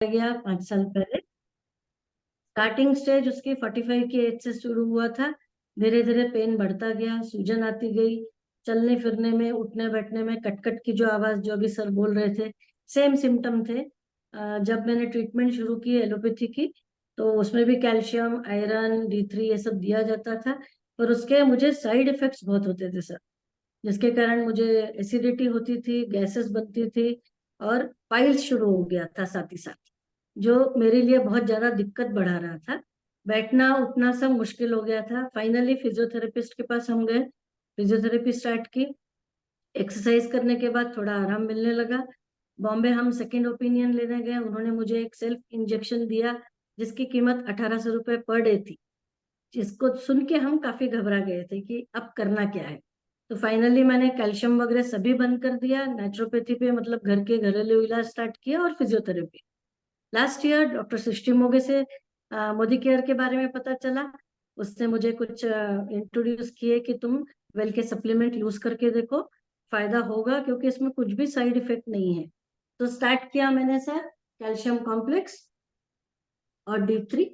गया 5 साल पहले। स्टार्टिंग स्टेज उसकी 45 की एज से शुरू हुआ था। धीरे धीरे पेन बढ़ता गया, सूजन आती गई, चलने फिरने में, उठने बैठने में कटकट की जो आवाज जो अभी सर बोल रहे थे, सेम सिम्टम थे। जब मैंने ट्रीटमेंट शुरू की एलोपैथी की, तो उसमें भी कैल्शियम, आयरन, D3 ये सब दिया जाता था। पर उसके मुझे साइड इफेक्ट्स बहुत होते थे सर, जिसके कारण मुझे एसिडिटी होती थी, गैसेस बनती थी, और पाइल्स शुरू हो गया था साथ ही साथ, जो मेरे लिए बहुत ज्यादा दिक्कत बढ़ा रहा था। बैठना उठना सब मुश्किल हो गया था। फाइनली फिजियोथेरेपिस्ट के पास हम गए, फिजियोथेरेपी स्टार्ट की। एक्सरसाइज करने के बाद थोड़ा आराम मिलने लगा। बॉम्बे हम सेकंड ओपिनियन लेने गए, उन्होंने मुझे एक सेल्फ इंजेक्शन दिया, जिसकी कीमत 1800 रुपये पर डे थी। जिसको सुन के हम काफी घबरा गए थे कि अब करना क्या है। तो फाइनली मैंने कैल्शियम वगैरह सभी बंद कर दिया, नेचुरोपैथी पे मतलब घर के घरेलू इलाज स्टार्ट किया, और फिजियोथेरेपी। लास्ट ईयर डॉक्टर सृष्टि मोगे से मोदी केयर के बारे में पता चला। उसने मुझे कुछ इंट्रोड्यूस किए कि तुम वेल के सप्लीमेंट यूज करके देखो, फायदा होगा, क्योंकि इसमें कुछ भी साइड इफेक्ट नहीं है। तो स्टार्ट किया मैंने सर, कैल्शियम कॉम्प्लेक्स और D3,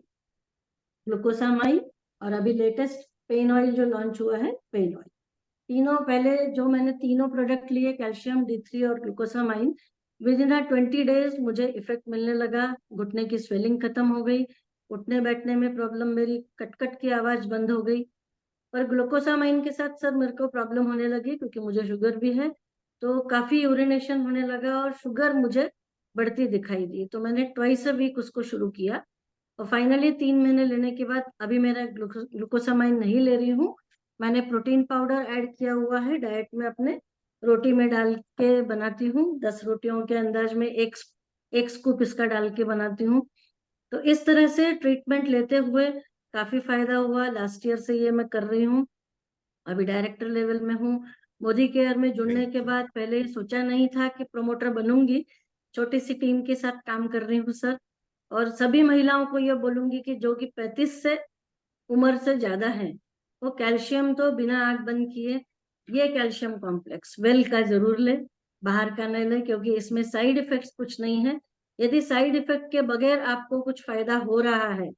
ग्लूकोसामाइन, और अभी लेटेस्ट पेन ऑयल जो लॉन्च हुआ है, पेन ऑयल। तीनों पहले जो मैंने तीनों प्रोडक्ट लिए, कैल्शियम, D3 और ग्लूकोसामाइन, विद इन 20 डेज मुझे इफेक्ट मिलने लगा। घुटने की स्वेलिंग खत्म हो गई, उठने बैठने में प्रॉब्लम, मेरी कटकट की आवाज बंद हो गई। पर ग्लूकोसामाइन के साथ सर मेरे को प्रॉब्लम होने लगी, क्योंकि मुझे शुगर भी है। तो काफी यूरिनेशन होने लगा, और शुगर मुझे बढ़ती दिखाई दी। तो मैंने ट्वाइस अ वीक उसको शुरू किया, और फाइनली 3 महीने लेने के बाद अभी मेरा ग्लूकोसामाइन नहीं ले रही हूँ। मैंने प्रोटीन पाउडर ऐड किया हुआ है डाइट में अपने, रोटी में डाल के बनाती हूँ। 10 रोटियों के अंदाज में एक एक स्कूप इसका डाल के बनाती हूँ। तो इस तरह से ट्रीटमेंट लेते हुए काफी फायदा हुआ। लास्ट ईयर से ये मैं कर रही हूँ, अभी डायरेक्टर लेवल में हूँ। मोदी केयर में जुड़ने के बाद पहले सोचा नहीं था कि प्रमोटर बनूंगी। छोटी सी टीम के साथ काम कर रही हूँ सर। और सभी महिलाओं को ये बोलूंगी कि जो कि 35 से उम्र से ज्यादा है, वो कैल्शियम तो बिना आंख बंद किए ये कैल्शियम कॉम्प्लेक्स वेल का जरूर ले, बाहर का नहीं ले, क्योंकि इसमें साइड इफेक्ट्स कुछ नहीं है। यदि साइड इफेक्ट के बगैर आपको कुछ फायदा हो रहा है,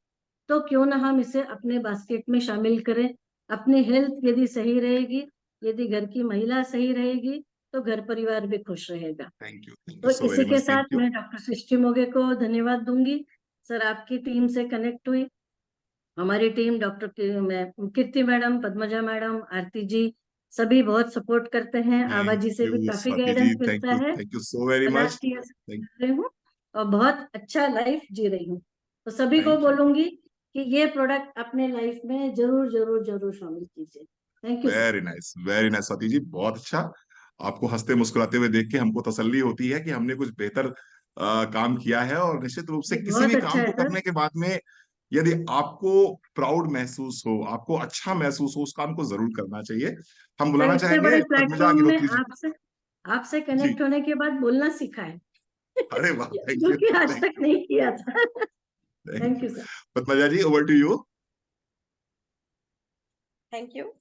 तो क्यों ना हम इसे अपने बास्केट में शामिल करें। अपनी हेल्थ यदि सही रहेगी, यदि घर की महिला सही रहेगी, तो घर परिवार भी खुश रहेगा। थैंक तो यू सो इसी वेरी के मच, थैंक साथ यू। मैं डॉक्टर सृष्टि मोगे को धन्यवाद दूंगी। सर आपकी टीम से कनेक्ट हुई, हमारी टीम डॉक्टर कीर्ति मैडम, पद्मजा मैडम, आरती जी, सभी बहुत सपोर्ट करते हैं। आभा थैंक जी से भी यू काफी स्वाति जी, गाइडेंस मिलता है। Thank you so very much. Last year से थैंक कर रही हूँ, और बहुत अच्छा लाइफ जी रही हूँ। तो सभी को थैंक यू। बोलूंगी कि ये प्रोडक्ट अपने लाइफ में जरूर जरूर जरूर शामिल कीजिए। Thank you sir. Very nice Swati ji, बहुत अच्छा। आपको हंसते मुस्कुराते हुए देख के हमको तसल्ली होती है कि हमने कुछ बेहतर काम किया है। और निश्चित रूप से ये किसी बहुत भी अच्छा काम है को सर। करने के बाद में यदि आपको प्राउड महसूस हो, आपको अच्छा महसूस हो, उस काम को जरूर करना चाहिए। हम सर बुलाना इतने चाहेंगे बड़े पद्मजा प्लेटफॉर्म में अग्निहोत्री जी। आपसे आपसे जी। कनेक्ट होने के बाद बोलना सीखा है। अरे वाह, थैंक जो यू, कि आज थैंक तक यू, नहीं किया था। Thank thank you. You sir. Padmaja ji, over to you. Thank you.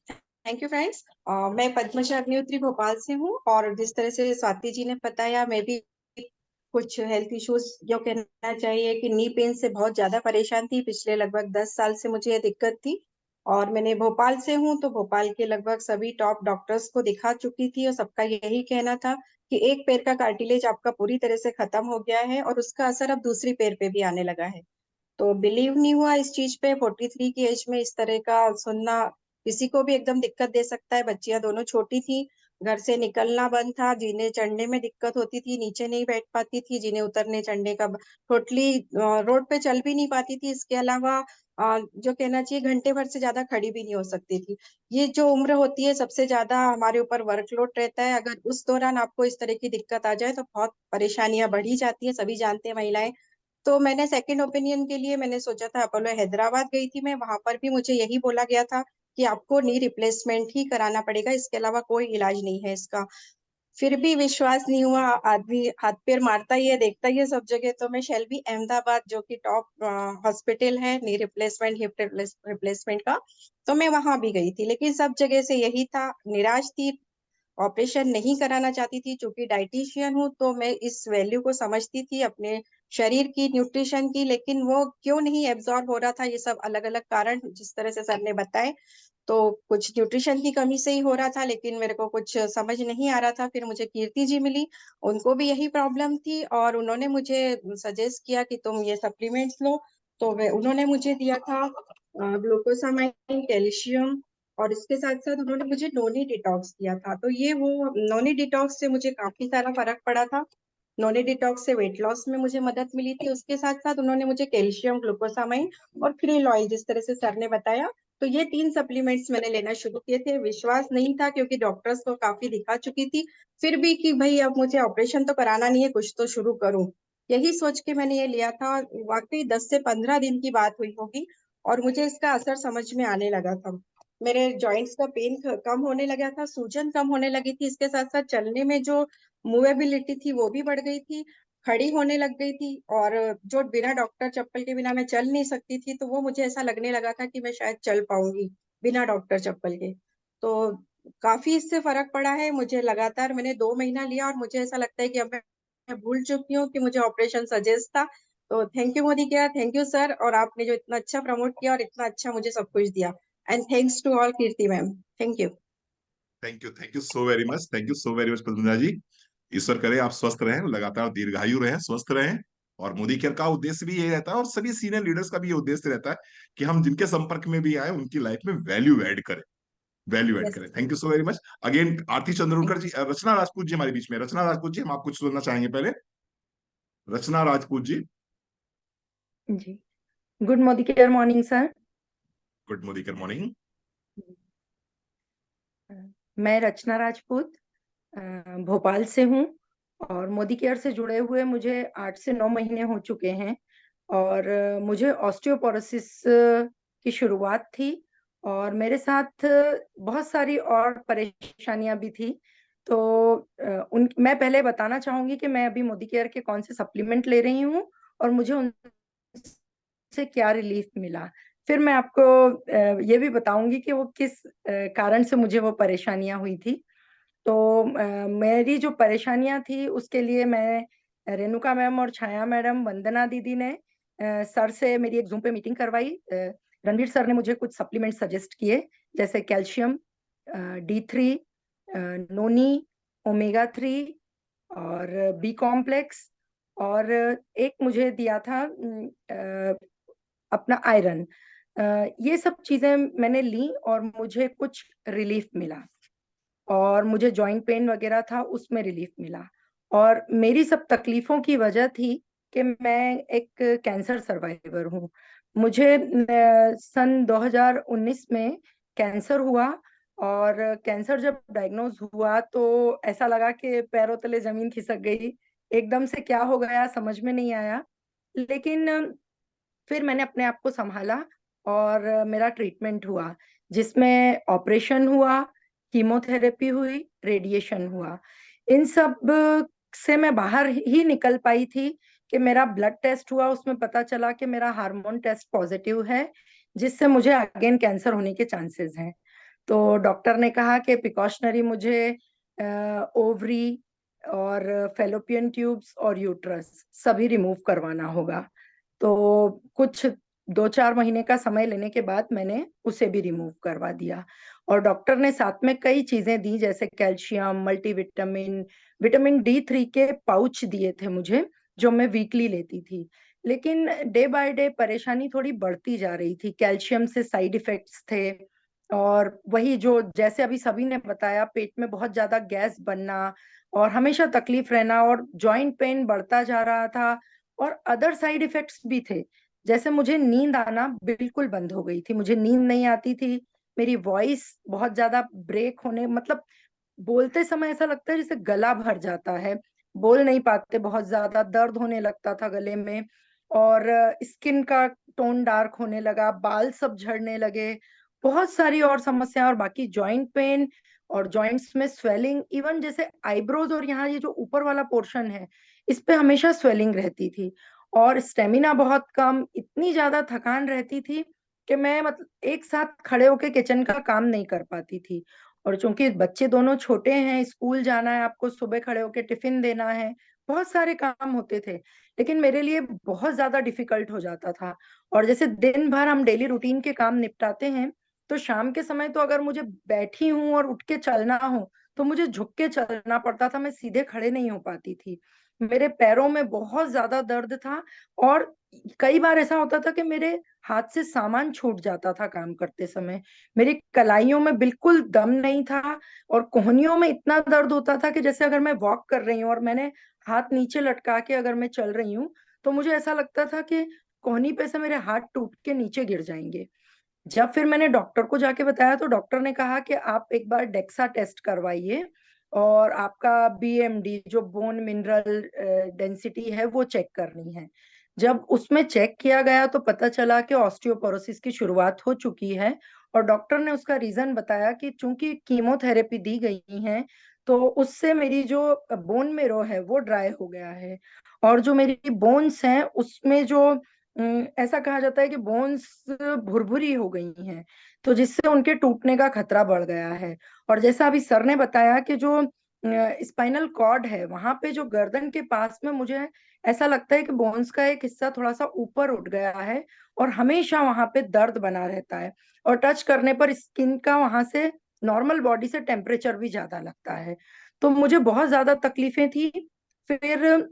Thank you friends. मैं पद्मजा अग्निहोत्री भोपाल से हूँ, और जिस तरह से स्वाति जी ने बताया, मैं भी कुछ हेल्थ इश्यूज जो कहना चाहिए कि नी पेन से बहुत ज्यादा परेशान थी। पिछले लगभग 10 साल से मुझे ये दिक्कत थी, और मैंने भोपाल से हूँ, तो भोपाल के लगभग सभी टॉप डॉक्टर्स को दिखा चुकी थी, और सबका यही कहना था कि एक पैर का कार्टिलेज आपका पूरी तरह से खत्म हो गया है, और उसका असर अब दूसरी पैर पे भी आने लगा है। तो बिलीव नहीं हुआ इस चीज पे। 43 की एज में इस तरह का सुनना किसी को भी एकदम दिक्कत दे सकता है। बच्चियां दोनों छोटी थी, घर से निकलना बंद था, जिन्हें चढ़ने में दिक्कत होती थी, नीचे नहीं बैठ पाती थी, जिन्हें उतरने चढ़ने का टोटली रोड पे चल भी नहीं पाती थी। इसके अलावा जो कहना चाहिए, घंटे भर से ज्यादा खड़ी भी नहीं हो सकती थी। ये जो उम्र होती है, सबसे ज्यादा हमारे ऊपर वर्कलोड रहता है। अगर उस दौरान आपको इस तरह की दिक्कत आ जाए तो बहुत परेशानियां बढ़ी जाती है, सभी जानते हैं महिलाएं। तो मैंने सेकंड ओपिनियन के लिए मैंने सोचा था, अपोलो हैदराबाद गई थी मैं, वहां पर भी मुझे यही बोला गया था कि आपको नी रिप्लेसमेंट ही कराना पड़ेगा, इसके अलावा कोई इलाज नहीं है इसका। फिर भी विश्वास नहीं हुआ, आदमी हाथ पैर मारता ही है, देखता ही है सब जगह। तो मैं शेल्बी अहमदाबाद, जो कि टॉप हॉस्पिटल है नी रिप्लेसमेंट हिप रिप्लेसमेंट का, तो मैं वहां भी गई थी, लेकिन सब जगह से यही था, निराश थी, ऑपरेशन नहीं कराना चाहती थी। चूंकि डाइटिशियन हूँ, तो मैं इस वैल्यू को समझती थी, अपने शरीर की, न्यूट्रिशन की, लेकिन वो क्यों नहीं एब्जॉर्ब हो रहा था, ये सब अलग अलग कारण जिस तरह से सर ने बताए। तो कुछ न्यूट्रिशन की कमी से ही हो रहा था, लेकिन मेरे को कुछ समझ नहीं आ रहा था। फिर मुझे कीर्ति जी मिली, उनको भी यही प्रॉब्लम थी और उन्होंने मुझे सजेस्ट किया कि तुम ये सप्लीमेंट्स लो। तो वे उन्होंने मुझे दिया था ग्लूकोसामाइन, कैल्शियम, और इसके साथ साथ उन्होंने मुझे नोनी डिटॉक्स दिया था। तो ये वो नोनी डिटॉक्स से मुझे काफी सारा फर्क पड़ा था। नोनी डिटॉक्स से वेट लॉस में मुझे मदद मिली थी। उसके साथ साथ उन्होंने मुझे कैल्शियम, ग्लूकोसामाइन और क्रिल ऑयल, जिस तरह से सर ने बताया, तो ये 3 सप्लीमेंट्स मैंने लेना शुरू किए थे। विश्वास नहीं था क्योंकि डॉक्टर्स को काफी दिखा चुकी थी, फिर भी कि भाई अब मुझे ऑपरेशन तो कराना नहीं है, कुछ तो शुरू करूं, यही सोच के मैंने ये लिया था। वाकई 10 से 15 दिन की बात हुई होगी और मुझे इसका असर समझ में आने लगा था। मेरे जॉइंट्स का पेन कम होने लगा था, सूजन कम होने लगी थी, इसके साथ साथ चलने में जो मूवेबिलिटी थी वो भी बढ़ गई थी, खड़ी होने लग गई थी। और जो बिना डॉक्टर चप्पल के बिना मैं चल नहीं सकती थी, तो वो मुझे ऐसा लगने लगा था कि मैं शायद चल पाऊंगी बिना डॉक्टर चप्पल के। तो काफी इससे फर्क पड़ा है मुझे। लगातार मैंने 2 महीना लिया और मुझे ऐसा लगता है कि अब मैं भूल चुकी हूँ कि मुझे ऑपरेशन सजेस्ट था। तो thank you Modi care, thank you sir, और आपने जो इतना अच्छा प्रमोट किया और इतना अच्छा मुझे सब कुछ दिया। And thanks to all Kirti ma'am, thank you. Thank you so very much, thank you so very much Padmaja ji. ईश्वर करे आप स्वस्थ रहें, लगातार दीर्घायु रहें, स्वस्थ रहें। और मोदी केयर का उद्देश्य भी ये रहता है, और सभी सीनियर लीडर्स का भी ये उद्देश्य रहता है कि हम जिनके संपर्क में भी आए उनकी लाइफ में वैल्यू ऐड करें, वैल्यू ऐड यस, करें। Thank you so very much again. Aarti Chandrolkar thank ji, Rachna Rajput ji हमारे बीच में। रचना राजपूत जी, हम आप कुछ सुनना चाहेंगे पहले। रचना राजपूत जी। जी, good Modicare morning sir. Good Modicare morning. मैं रचना राजपूत भोपाल से हूँ और मोदी केयर से जुड़े हुए मुझे 8 से 9 महीने हो चुके हैं। और मुझे ऑस्टियोपोरोसिस की शुरुआत थी और मेरे साथ बहुत सारी और परेशानियां भी थी। तो मैं पहले बताना चाहूंगी कि मैं अभी मोदी केयर के कौन से सप्लीमेंट ले रही हूँ और मुझे उनसे क्या रिलीफ मिला। फिर मैं आपको ये भी बताऊंगी कि वो किस कारण से मुझे वो परेशानियां हुई थी। तो मेरी जो परेशानियां थी उसके लिए मैं रेणुका मैम और छाया मैडम, वंदना दीदी ने सर से मेरी एक जूम पे मीटिंग करवाई। रणवीर सर ने मुझे कुछ सप्लीमेंट सजेस्ट किए, जैसे कैल्शियम, D3, नोनी, ओमेगा 3 और बी कॉम्प्लेक्स, और एक मुझे दिया था अपना आयरन। ये सब चीजें मैंने ली और मुझे कुछ रिलीफ मिला, और मुझे जॉइंट पेन वगैरह था उसमें रिलीफ मिला। और मेरी सब तकलीफों की वजह थी कि मैं एक कैंसर सर्वाइवर हूँ। मुझे सन 2019 में कैंसर हुआ, और कैंसर जब डायग्नोज हुआ तो ऐसा लगा कि पैरों तले जमीन खिसक गई। एकदम से क्या हो गया समझ में नहीं आया, लेकिन फिर मैंने अपने आप को संभाला और मेरा ट्रीटमेंट हुआ, जिसमें ऑपरेशन हुआ, कीमोथेरेपी हुई, रेडिएशन हुआ। इन सब से मैं बाहर ही निकल पाई थी कि मेरा ब्लड टेस्ट हुआ, उसमें पता चला कि मेरा हार्मोन टेस्ट पॉजिटिव है, जिससे मुझे अगेन कैंसर होने के चांसेस हैं। तो डॉक्टर ने कहा कि प्रिकॉशनरी मुझे ओवरी और फेलोपियन ट्यूब्स और यूट्रस सभी रिमूव करवाना होगा। तो कुछ 2-4 महीने का समय लेने के बाद मैंने उसे भी रिमूव करवा दिया। और डॉक्टर ने साथ में कई चीजें दी, जैसे कैल्शियम, मल्टीविटामिन, विटामिन D3 के पाउच दिए थे मुझे, जो मैं वीकली लेती थी। लेकिन डे बाय डे परेशानी थोड़ी बढ़ती जा रही थी। कैल्शियम से साइड इफेक्ट्स थे, और वही जो जैसे अभी सभी ने बताया, पेट में बहुत ज्यादा गैस बनना और हमेशा तकलीफ रहना, और जॉइंट पेन बढ़ता जा रहा था। और अदर साइड इफेक्ट्स भी थे, जैसे मुझे नींद आना बिल्कुल बंद हो गई थी, मुझे नींद नहीं आती थी। मेरी वॉइस बहुत ज्यादा ब्रेक होने, मतलब बोलते समय ऐसा लगता है जैसे गला भर जाता है, बोल नहीं पाते, बहुत ज्यादा दर्द होने लगता था गले में। और स्किन का टोन डार्क होने लगा, बाल सब झड़ने लगे, बहुत सारी और समस्या। और बाकी जॉइंट पेन और जॉइंट्स में स्वेलिंग, इवन जैसे आईब्रोज और यहाँ ये जो ऊपर वाला पोर्शन है, इस पे हमेशा स्वेलिंग रहती थी। और स्टेमिना बहुत कम, इतनी ज्यादा थकान रहती थी कि मैं मतलब एक साथ खड़े होके किचन का काम नहीं कर पाती थी। और चूंकि बच्चे दोनों छोटे हैं, स्कूल जाना है, आपको सुबह खड़े होके टिफिन देना है, बहुत सारे काम होते थे, लेकिन मेरे लिए बहुत ज्यादा डिफिकल्ट हो जाता था। और जैसे दिन भर हम डेली रूटीन के काम निपटाते हैं, तो शाम के समय तो अगर मुझे बैठी हूं और उठ के चलना हो तो मुझे झुक के चलना पड़ता था, मैं सीधे खड़े नहीं हो पाती थी। मेरे पैरों में बहुत ज्यादा दर्द था, और कई बार ऐसा होता था कि मेरे हाथ से सामान छूट जाता था काम करते समय। मेरी कलाइयों में बिल्कुल दम नहीं था, और कोहनियों में इतना दर्द होता था कि जैसे अगर मैं वॉक कर रही हूँ और मैंने हाथ नीचे लटका के अगर मैं चल रही हूँ, तो मुझे ऐसा लगता था कि कोहनी पे से मेरे हाथ टूट के नीचे गिर जाएंगे। जब फिर मैंने डॉक्टर को जाके बताया, तो डॉक्टर ने कहा कि आप एक बार डेक्सा टेस्ट करवाइए, और आपका बीएमडी जो बोन मिनरल डेंसिटी है वो चेक करनी है। जब उसमें चेक किया गया तो पता चला कि ऑस्टियोपोरोसिस की शुरुआत हो चुकी है। और डॉक्टर ने उसका रीजन बताया कि चूंकि कीमोथेरेपी दी गई है, तो उससे मेरी जो बोन मेरो है वो ड्राई हो गया है। और जो मेरी बोन्स हैं उसमें जो ऐसा कहा जाता है कि बोन्स भुरभुरी हो गई हैं, तो जिससे उनके टूटने का खतरा बढ़ गया है। और जैसा अभी सर ने बताया कि जो स्पाइनल कॉर्ड है वहां पे जो गर्दन के पास में, मुझे ऐसा लगता है कि बोन्स का एक हिस्सा थोड़ा सा ऊपर उठ गया है, और हमेशा वहां पे दर्द बना रहता है। और टच करने पर स्किन का वहां से नॉर्मल बॉडी से टेम्परेचर भी ज्यादा लगता है। तो मुझे बहुत ज्यादा तकलीफें थी। फिर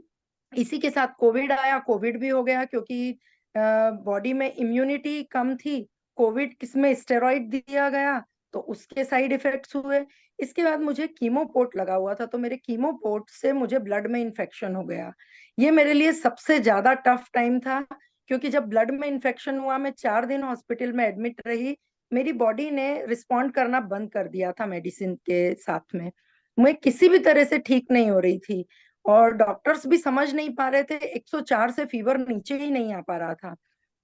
इसी के साथ कोविड आया, कोविड भी हो गया क्योंकि बॉडी में इम्यूनिटी कम थी। कोविड किसमें स्टेरॉइड दिया गया, तो उसके साइड इफेक्ट्स हुए। इसके बाद मुझे कीमोपोर्ट लगा हुआ था, तो मेरे कीमोपोर्ट से मुझे ब्लड में इन्फेक्शन हो गया। ये मेरे लिए सबसे ज्यादा टफ टाइम था, क्योंकि जब ब्लड में इन्फेक्शन हुआ, मैं 4 दिन हॉस्पिटल में एडमिट रही। मेरी बॉडी ने रिस्पॉन्ड करना बंद कर दिया था मेडिसिन के साथ में। मैं किसी भी तरह से ठीक नहीं हो रही थी, और डॉक्टर्स भी समझ नहीं पा रहे थे। 104 से फीवर नीचे ही नहीं आ पा रहा था।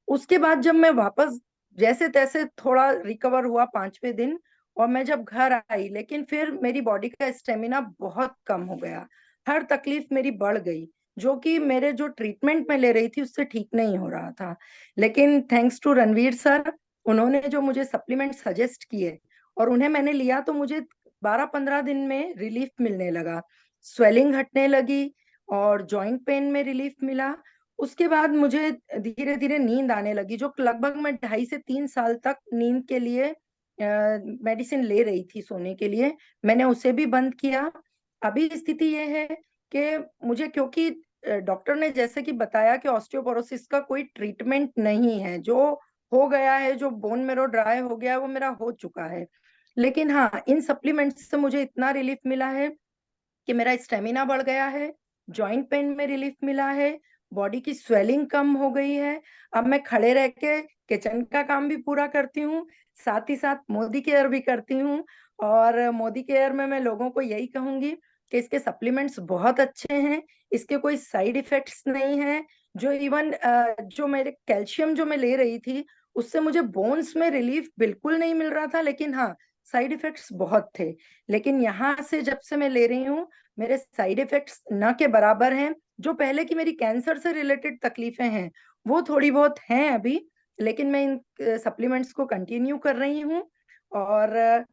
उसके बाद जब मैं वापस जैसे तैसे थोड़ा रिकवर हुआ 5वें दिन, और मैं जब घर आई, लेकिन फिर मेरी बॉडी का स्टेमिना बहुत कम हो गया। हर तकलीफ मेरी बढ़ गई, जो कि मेरे जो ट्रीटमेंट में ले रही थी उससे ठीक नहीं हो रहा था। लेकिन थैंक्स टू रणवीर सर, उन्होंने जो मुझे सप्लीमेंट सजेस्ट किए और उन्हें मैंने लिया, तो मुझे 12-15 दिन में रिलीफ मिलने लगा। स्वेलिंग हटने लगी, और जॉइंट पेन में रिलीफ मिला। उसके बाद मुझे धीरे धीरे नींद आने लगी, जो लगभग मैं 2.5 से 3 साल तक नींद के लिए मेडिसिन ले रही थी सोने के लिए। मैंने उसे भी बंद किया। अभी स्थिति ये है कि मुझे, क्योंकि डॉक्टर ने जैसे कि बताया कि ऑस्टियोपोरोसिस का कोई ट्रीटमेंट नहीं है, जो हो गया है, जो बोन मेरो ड्राई हो गया है, वो मेरा हो चुका है। लेकिन हाँ, इन सप्लीमेंट्स से मुझे इतना रिलीफ मिला है कि मेरा स्टेमिना बढ़ गया है, जॉइंट पेन में रिलीफ मिला है, बॉडी की स्वेलिंग कम हो गई है। अब मैं खड़े रह के किचन का काम भी पूरा करती हूँ, साथ ही साथ मोदी केयर भी करती हूँ। और मोदी केयर में मैं लोगों को यही कहूंगी कि इसके सप्लीमेंट्स बहुत अच्छे हैं, इसके कोई साइड इफेक्ट्स नहीं है। जो इवन जो मेरे कैल्शियम जो मैं ले रही थी, उससे मुझे बोन्स में रिलीफ बिल्कुल नहीं मिल रहा था, लेकिन हाँ, साइड इफेक्ट्स बहुत थे। लेकिन यहाँ से जब से मैं ले रही हूँ, मेरे साइड इफेक्ट्स न के बराबर हैं। जो पहले की मेरी कैंसर से रिलेटेड तकलीफें हैं, वो थोड़ी बहुत हैं अभी, लेकिन मैं इन सप्लीमेंट्स को कंटिन्यू कर रही हूँ। और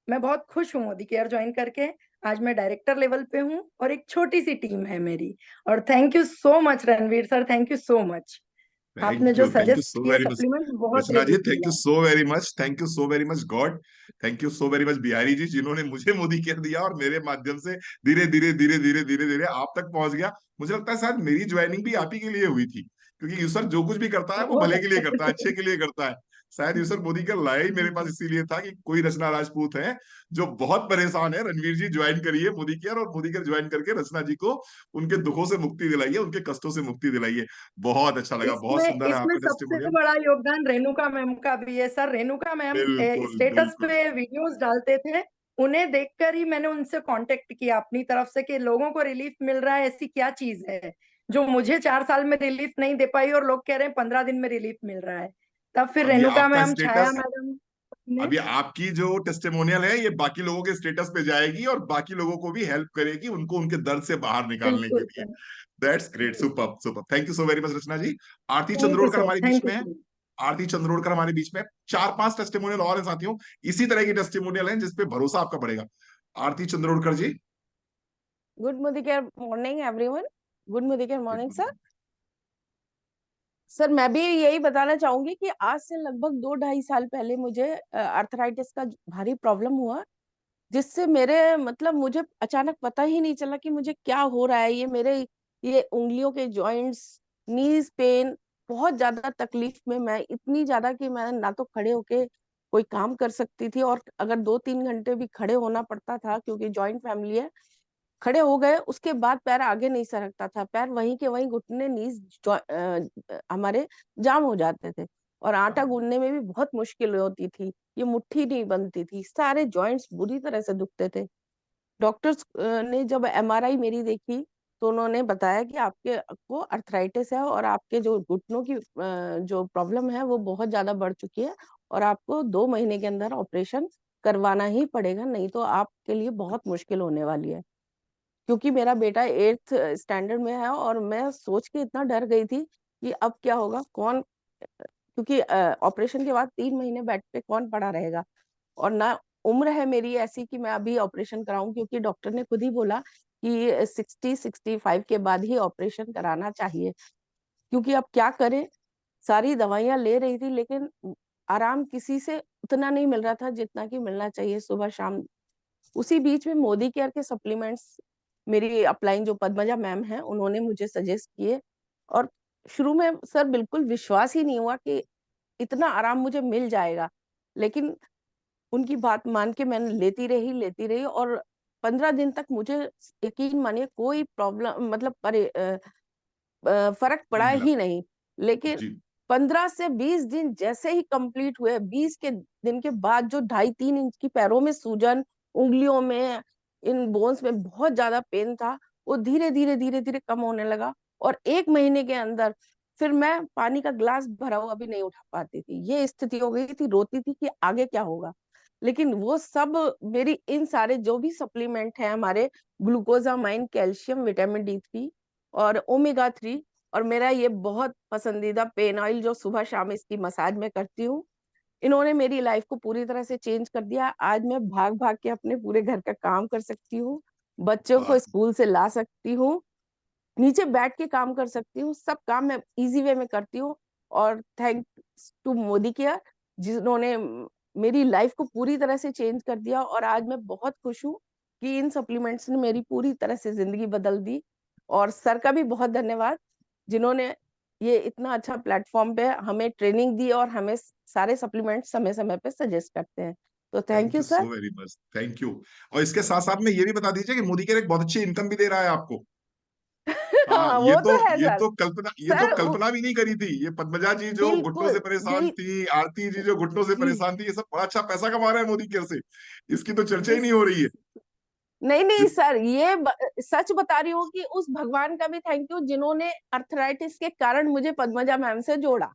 मैं बहुत खुश हूँ मोदी केयर ज्वाइन करके। आज मैं डायरेक्टर लेवल पे हूँ, और एक छोटी सी टीम है मेरी। और thank you so much Ranveer sir, thank you so much. आपने जो थैंक यू सजेस्ट सो किए वेरी मच सप्लीमेंट, बहुत Rachna ji, relief thank you मिला। So very much, thank you so very much God, thank you so very much Bihari ji, जिन्होंने मुझे Modi care दिया और मेरे माध्यम से धीरे धीरे धीरे धीरे धीरे धीरे आप तक पहुंच गया। मुझे लगता है शायद मेरी ज्वाइनिंग भी आप ही के लिए हुई थी, क्योंकि यूसर जो कुछ भी करता है वो बहुत भले के लिए अच्छा। करता है, अच्छे के लिए करता है। शायद यूसर मोदी केयर लाया ही मेरे पास जी। इसीलिए था कि कोई रचना राजपूत है जो बहुत परेशान है, रणवीर जी ज्वाइन करिए मोदी केयर, और मोदी केयर ज्वाइन करके रचना जी को उनके दुखों से मुक्ति दिलाइए, उनके कष्टों से मुक्ति दिलाइए। बहुत अच्छा लगा, बहुत इसमें सुंदर है इसमें आपका सबसे टेस्टिमोनियल। बड़ा योगदान रेणुका मैम का भी है सर। रेणुका मैम बिल्कुल स्टेटस बिल्कुल। पे वीडियोस डालते थे, उन्हें देखकर ही मैंने उनसे कांटेक्ट किया अपनी तरफ से कि लोगों को रिलीफ मिल रहा है, ऐसी क्या चीज है जो मुझे 4 साल में रिलीफ नहीं दे पाई, और लोग कह रहे हैं 15 दिन में रिलीफ मिल रहा है। तब फिर अब ये रेणुका आपका मैम, छाया स्टेटस, मैडम ने। अब ये आपकी जो टेस्टिमोनियल है ये बाकी लोगों के स्टेटस पे जाएगी और बाकी लोगों को भी हेल्प करेगी उनको उनके दर्द से बाहर निकालने के बिल्कुल लिए। सर। दैट्स ग्रेट, जी। Super super, thank you so very much Rachna ji. Aarti thank you Chandrolkar sir, हमारे बीच थैंक यू में है, सर। आरती चंद्रोड़कर हमारे बीच में। 4-5 टेस्टिमोनियल और हैं साथियों, इसी तरह की टेस्टिमोनियल हैं जिसपे भरोसा आपका बढ़ेगा। आरती चंद्रोड़कर जी। Good Mudikar morning, everyone. Good morning sir. Sir मैं भी यही बताना चाहूंगी कि आज से लगभग 2-2.5 साल पहले मुझे आर्थराइटिस का भारी प्रॉब्लम हुआ, जिससे मेरे मतलब मुझे अचानक पता ही नहीं चला कि मुझे क्या हो रहा है। ये उंगलियों के जॉइंट्स, नीज पेन, बहुत ज्यादा तकलीफ में मैं, इतनी ज्यादा कि मैं ना तो खड़े होके कोई काम कर सकती थी, और अगर 2-3 घंटे भी खड़े होना पड़ता था क्योंकि जॉइंट फैमिली है, खड़े हो गए उसके बाद पैर आगे नहीं सरकता था, पैर वहीं के वहीं घुटने नीज हमारे जाम हो जाते थे, और आटा गूंदने में भी बहुत मुश्किल होती थी, ये मुट्ठी नहीं बनती थी, सारे जॉइंट्स बुरी तरह से दुखते थे। डॉक्टर्स ने जब एमआरआई मेरी देखी तो उन्होंने बताया कि आपके को अर्थराइटिस है, और आपके जो घुटनों की जो प्रॉब्लम है वो बहुत ज्यादा बढ़ चुकी है, और आपको 2 महीने के अंदर ऑपरेशन करवाना ही पड़ेगा, नहीं तो आपके लिए बहुत मुश्किल होने वाली है। क्योंकि मेरा बेटा 8th स्टैंडर्ड में है, और मैं सोच के इतना डर गई थी कि अब क्या होगा, कौन, क्योंकि ऑपरेशन के बाद 3 महीने बेड पे कौन पड़ा रहेगा, और ना उम्र है मेरी ऐसी कि मैं अभी ऑपरेशन कराऊं, क्योंकि डॉक्टर ने खुद ही बोला कि 60-65 के बाद ही ऑपरेशन कराना चाहिए। क्योंकि अब क्या करें, सारी दवाइयां ले रही थी लेकिन आराम किसी से उतना नहीं मिल रहा था जितना कि मिलना चाहिए सुबह शाम। उसी बीच में मोदी केयर के सप्लीमेंट्स मेरी अपलाइन जो पद्मजा मैम है उन्होंने मुझे सजेस्ट किए, और शुरू में सर बिल्कुल विश्वास ही नहीं हुआ कि इतना आराम मुझे मिल जाएगा, लेकिन उनकी बात मान के मैंने लेती रही, और 15 दिन तक मुझे, यकीन मानिए, कोई प्रॉब्लम मतलब फर्क पड़ा नहीं मिला। ही नहीं। लेकिन जी 15 से 20 दिन जैसे ही कंप्लीट हुए, 20 के दिन के बाद जो 2.5-3 इंच की पैरों में सूजन, उंगलियों में, इन बोन्स में बहुत ज्यादा पेन था, वो धीरे धीरे कम होने लगा, और 1 महीने के अंदर फिर मैं पानी का ग्लास भरा हुआ भी नहीं उठा पाती थी, ये स्थिति हो गई थी, रोती थी कि आगे क्या होगा। लेकिन वो सब मेरी इन सारे जो भी सप्लीमेंट है हमारे, ग्लूकोजामाइन, कैल्शियम, विटामिन D3 और ओमेगा 3, और मेरा ये बहुत पसंदीदा पेन ऑयल जो सुबह शाम इसकी मसाज में करती हूँ, इन्होंने मेरी लाइफ को पूरी तरह से चेंज कर दिया। आज मैं भाग भाग के अपने पूरे घर का काम कर सकती हूँ, बच्चों को वाह, स्कूल से ला सकती हूँ, नीचे बैठ के काम कर सकती हूँ, सब काम मैं इजी वे में करती हूँ। और थैंक्स टू मोदी केयर, जिन्होंने मेरी लाइफ को पूरी तरह से चेंज कर दिया, और आज मैं बहुत खुश हूँ कि इन सप्लीमेंट्स ने मेरी पूरी तरह से जिंदगी बदल दी। और सर का भी बहुत धन्यवाद, जिन्होंने ये इतना अच्छा प्लेटफॉर्म पे हमें ट्रेनिंग दी, और हमें सारे सप्लीमेंट समय समय पे सजेस्ट करते हैं। तो thank thank you you so sir. Very much, thank you. और इसके साथ साथ में ये भी बता दीजिए कि मोदी केयर एक बहुत अच्छी इनकम भी दे रहा है आपको। हाँ, हाँ वो तो है सर। ये तो सर कल्पना भी नहीं करी थी। ये पद्मजा जी जो घुटनों से बिल्कुल परेशान थी, आरती जी जो घुटनों से जी परेशान थी, ये सब बड़ा अच्छा पैसा कमा रहे हैं मोदी केयर से। इसकी तो चर्चा ही जी। नहीं हो रही है। नहीं नहीं जिस सर, सच बता रही हूँ कि उस भगवान का भी थैंक यू जिन्होंने अर्थराइटिस के कारण मुझे पद्मजा मैम से जोड़ा।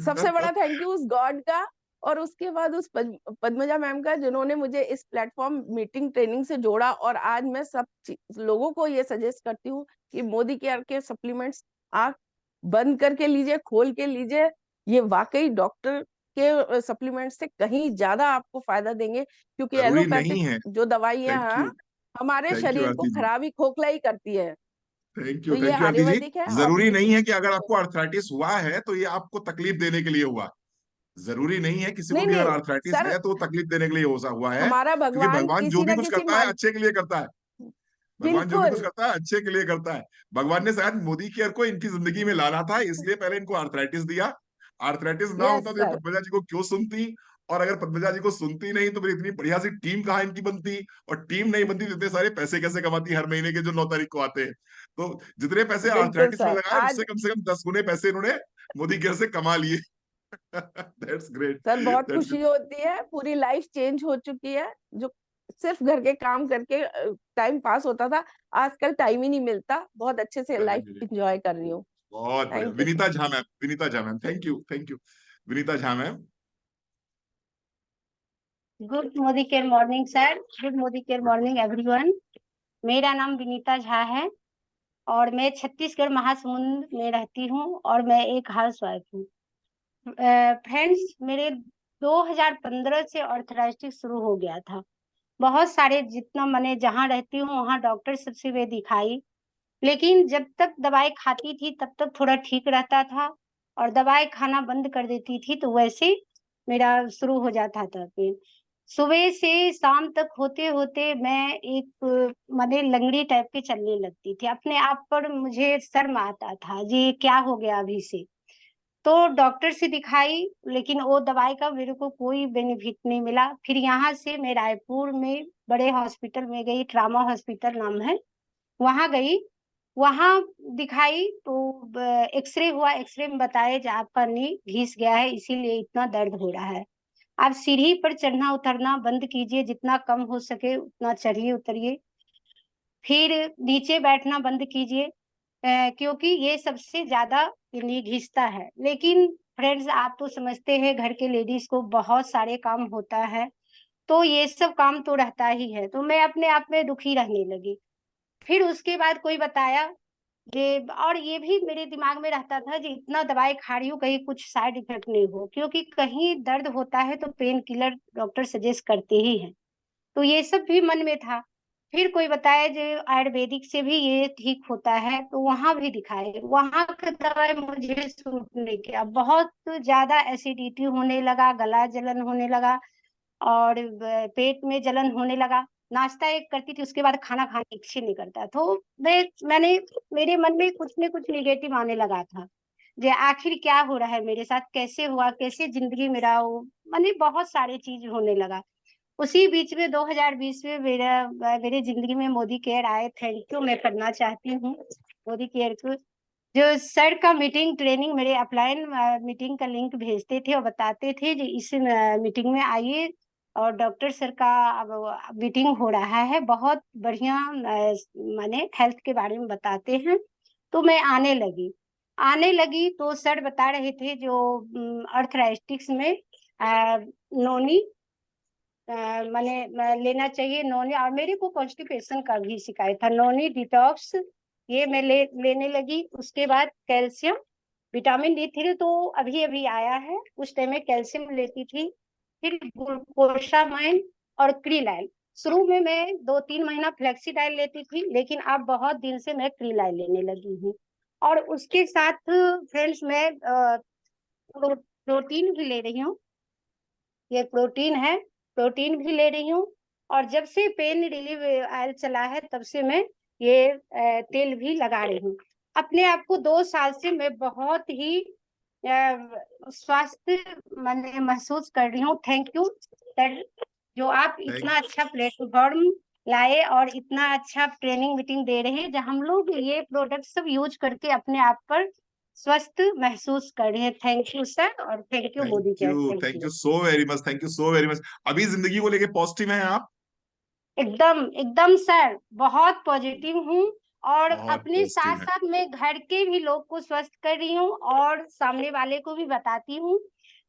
सबसे बड़ा थैंक यू उस गॉड का, और उसके बाद उस पद्मजा मैम का जिन्होंने मुझे इस प्लेटफॉर्म मीटिंग ट्रेनिंग से जोड़ा, और आज मैं सब लोगों को ये सजेस्ट करती हूँ कि मोदी केयर के सप्लीमेंट्स आंख बंद करके लीजिए, खोल के लीजिए, ये वाकई डॉक्टर के सप्लीमेंट से कहीं ज्यादा आपको फायदा देंगे, क्योंकि जरूरी नहीं एलोपैथिक है। जो दवाइयां थैंक हैं हमारे यू शरीर को आरती जी। खराब ही, खोखला ही करती है। तो ये थैंक यू आरती जी। आयुर्वेदिक है, जरूरी ऑर्गेनिक नहीं है। है कि अगर आपको आर्थराइटिस हुआ है तो ये आपको तकलीफ देने के लिए हुआ। जरूरी नहीं है, किसी को नहीं भी अगर नहीं आर्थराइटिस सर, है तो वो तकलीफ देने के लिए हुआ है। हमारा क्योंकि भगवान भगवान जो किसी भी ना कुछ किसी करता है अच्छे के लिए करता है। भगवान जो भी कुछ बिल्कुल करता है अच्छे के लिए करता है। भगवान ने शायद मोदी केयर को इनकी जिंदगी में लाना था, इसलिए पहले इनको आर्थराइटिस दिया। आर्थराइटिस ना यस होता तो ये सर। पद्मजा जी को क्यों सुनती? और अगर पद्मजा जी को सुनती नहीं तो फिर इतनी बढ़िया सी टीम कहाँ इनकी बनती? और टीम नहीं बनती तो इतने सारे पैसे कैसे कमाती हर महीने के जो 9 तारीख को आते हैं? तो जितने पैसे बिल्कुल आर्थराइटिस में सर। लगाए उससे आज कम से कम 10 गुने पैसे इन्होंने मोदी केयर से कमा लिए। That's great. सर बहुत दैट्स खुशी होती है, पूरी लाइफ चेंज हो चुकी है। जो सिर्फ घर के काम करके टाइम पास होता था, आजकल टाइम ही नहीं मिलता, बहुत अच्छे से लाइफ एंजॉय कर रही हूँ। बहुत बढ़िया। Thank you sir. Vinita Jha ma'am, thank you. Vinita Jha ma'am. Good Modicare morning sir, good Modicare morning everyone. मेरा नाम विनीता झा है और मैं छत्तीसगढ़ महासमुंद में रहती हूँ और मैं एक हाउस वाइफ हूँ। फ्रेंड्स, मेरे 2015 से आर्थराइटिस शुरू हो गया था। बहुत सारे, जितना मैंने जहाँ रहती हूँ वहाँ डॉक्टर सबसे वे दिखाई, लेकिन जब तक दवाई खाती थी तब तक थोड़ा ठीक रहता था, और दवाई खाना बंद कर देती थी तो वैसे मेरा शुरू हो जाता था पेन। सुबह से शाम तक होते होते मैं एक माने लंगड़ी टाइप की चलने लगती थी। अपने आप पर मुझे शर्म आता था जी, ये क्या हो गया अभी से। तो डॉक्टर से दिखाई, लेकिन वो दवाई का मेरे को कोई बेनिफिट नहीं मिला। फिर यहाँ से मैं रायपुर में बड़े हॉस्पिटल में गई, ट्रामा हॉस्पिटल नाम है, वहां गई। वहां दिखाई तो एक्सरे हुआ, एक्सरे में बताया कि आपका नी घिस गया है, इसीलिए इतना दर्द हो रहा है। आप सीढ़ी पर चढ़ना उतरना बंद कीजिए, जितना कम हो सके उतना चढ़िए उतरिए। फिर नीचे बैठना बंद कीजिए, क्योंकि ये सबसे ज्यादा नी घिसता है। लेकिन फ्रेंड्स, आप तो समझते हैं घर के लेडीज को बहुत सारे काम होता है, तो ये सब काम तो रहता ही है। तो मैं अपने आप में दुखी रहने लगी। फिर उसके बाद कोई बताया ये, और ये भी मेरे दिमाग में रहता था कि इतना दवाई खा रही हूँ, कहीं कुछ साइड इफेक्ट नहीं हो, क्योंकि कहीं दर्द होता है तो पेन किलर डॉक्टर सजेस्ट करते ही हैं। तो ये सब भी मन में था। फिर कोई बताया जो आयुर्वेदिक से भी ये ठीक होता है, तो वहां भी दिखाए। वहां का दवाई मुझे सूट नहीं किया, बहुत ज्यादा एसिडिटी होने लगा, गला जलन होने लगा, और पेट में जलन होने लगा। नाश्ता एक करती थी, उसके बाद खाना खाने की इच्छा नहीं करता। तो मैंने मेरे मन में कुछ न कुछ निगेटिव आने लगा था, जे आखिर क्या हो रहा है मेरे साथ, कैसे हुआ, कैसे जिंदगी मेरा वो, माने बहुत सारी चीज होने लगा। उसी बीच में 2020 में मेरे जिंदगी में मोदी केयर आए। थैंक यू मैं करना चाहती हूँ मोदी केयर को। जो सर का मीटिंग ट्रेनिंग, मेरे अपलाइन मीटिंग का लिंक भेजते थे और बताते थे कि इस मीटिंग में आइए, और डॉक्टर सर का अब मीटिंग हो रहा है, बहुत बढ़िया माने हेल्थ के बारे में बताते हैं। तो मैं आने लगी तो सर बता रहे थे जो अर्थराइटिक्स में नोनी लेना चाहिए नॉनी, और मेरे को कॉन्स्टिपेशन का भी शिकायत था। नॉनी डिटॉक्स ये मैं लेने लगी। उसके बाद कैल्शियम, विटामिन D3 तो अभी अभी आया है, उस टाइम में कैल्शियम लेती थी। फिर ग्लूकोसामाइन और क्रीलाइल। शुरू में मैं 2-3 महीना फ्लेक्सीडाइल लेती थी, लेकिन अब बहुत दिन से मैं क्रीलाइल लेने लगी हूँ। और उसके साथ फ्रेंड्स मैं प्रोटीन भी ले रही हूँ। ये प्रोटीन है, प्रोटीन भी ले रही हूँ। और जब से पेन रिलीव ऑयल चला है तब से मैं ये तेल भी लगा रही हूँ। अपने आप को 2 साल से मैं बहुत ही स्वास्थ्य मैंने महसूस कर रही हूँ। थैंक यू सर, जो आप थैंक इतना अच्छा प्लेटफॉर्म लाए और इतना अच्छा ट्रेनिंग मीटिंग दे रहे हैं, जहाँ हम लोग ये प्रोडक्ट सब यूज करके अपने आप पर स्वस्थ महसूस कर रहे हैं। थैंक यू सर, और thank you Modi care. Thank thank you. You so very much, thank you so very much. अभी जिंदगी को लेके पॉजिटिव हैं आप? एकदम एकदम सर, बहुत पॉजिटिव हूँ। और बहुत अपने साथ पॉजिटिव है। साथ मैं घर के भी लोग को स्वस्थ कर रही हूँ, और सामने वाले को भी बताती हूँ।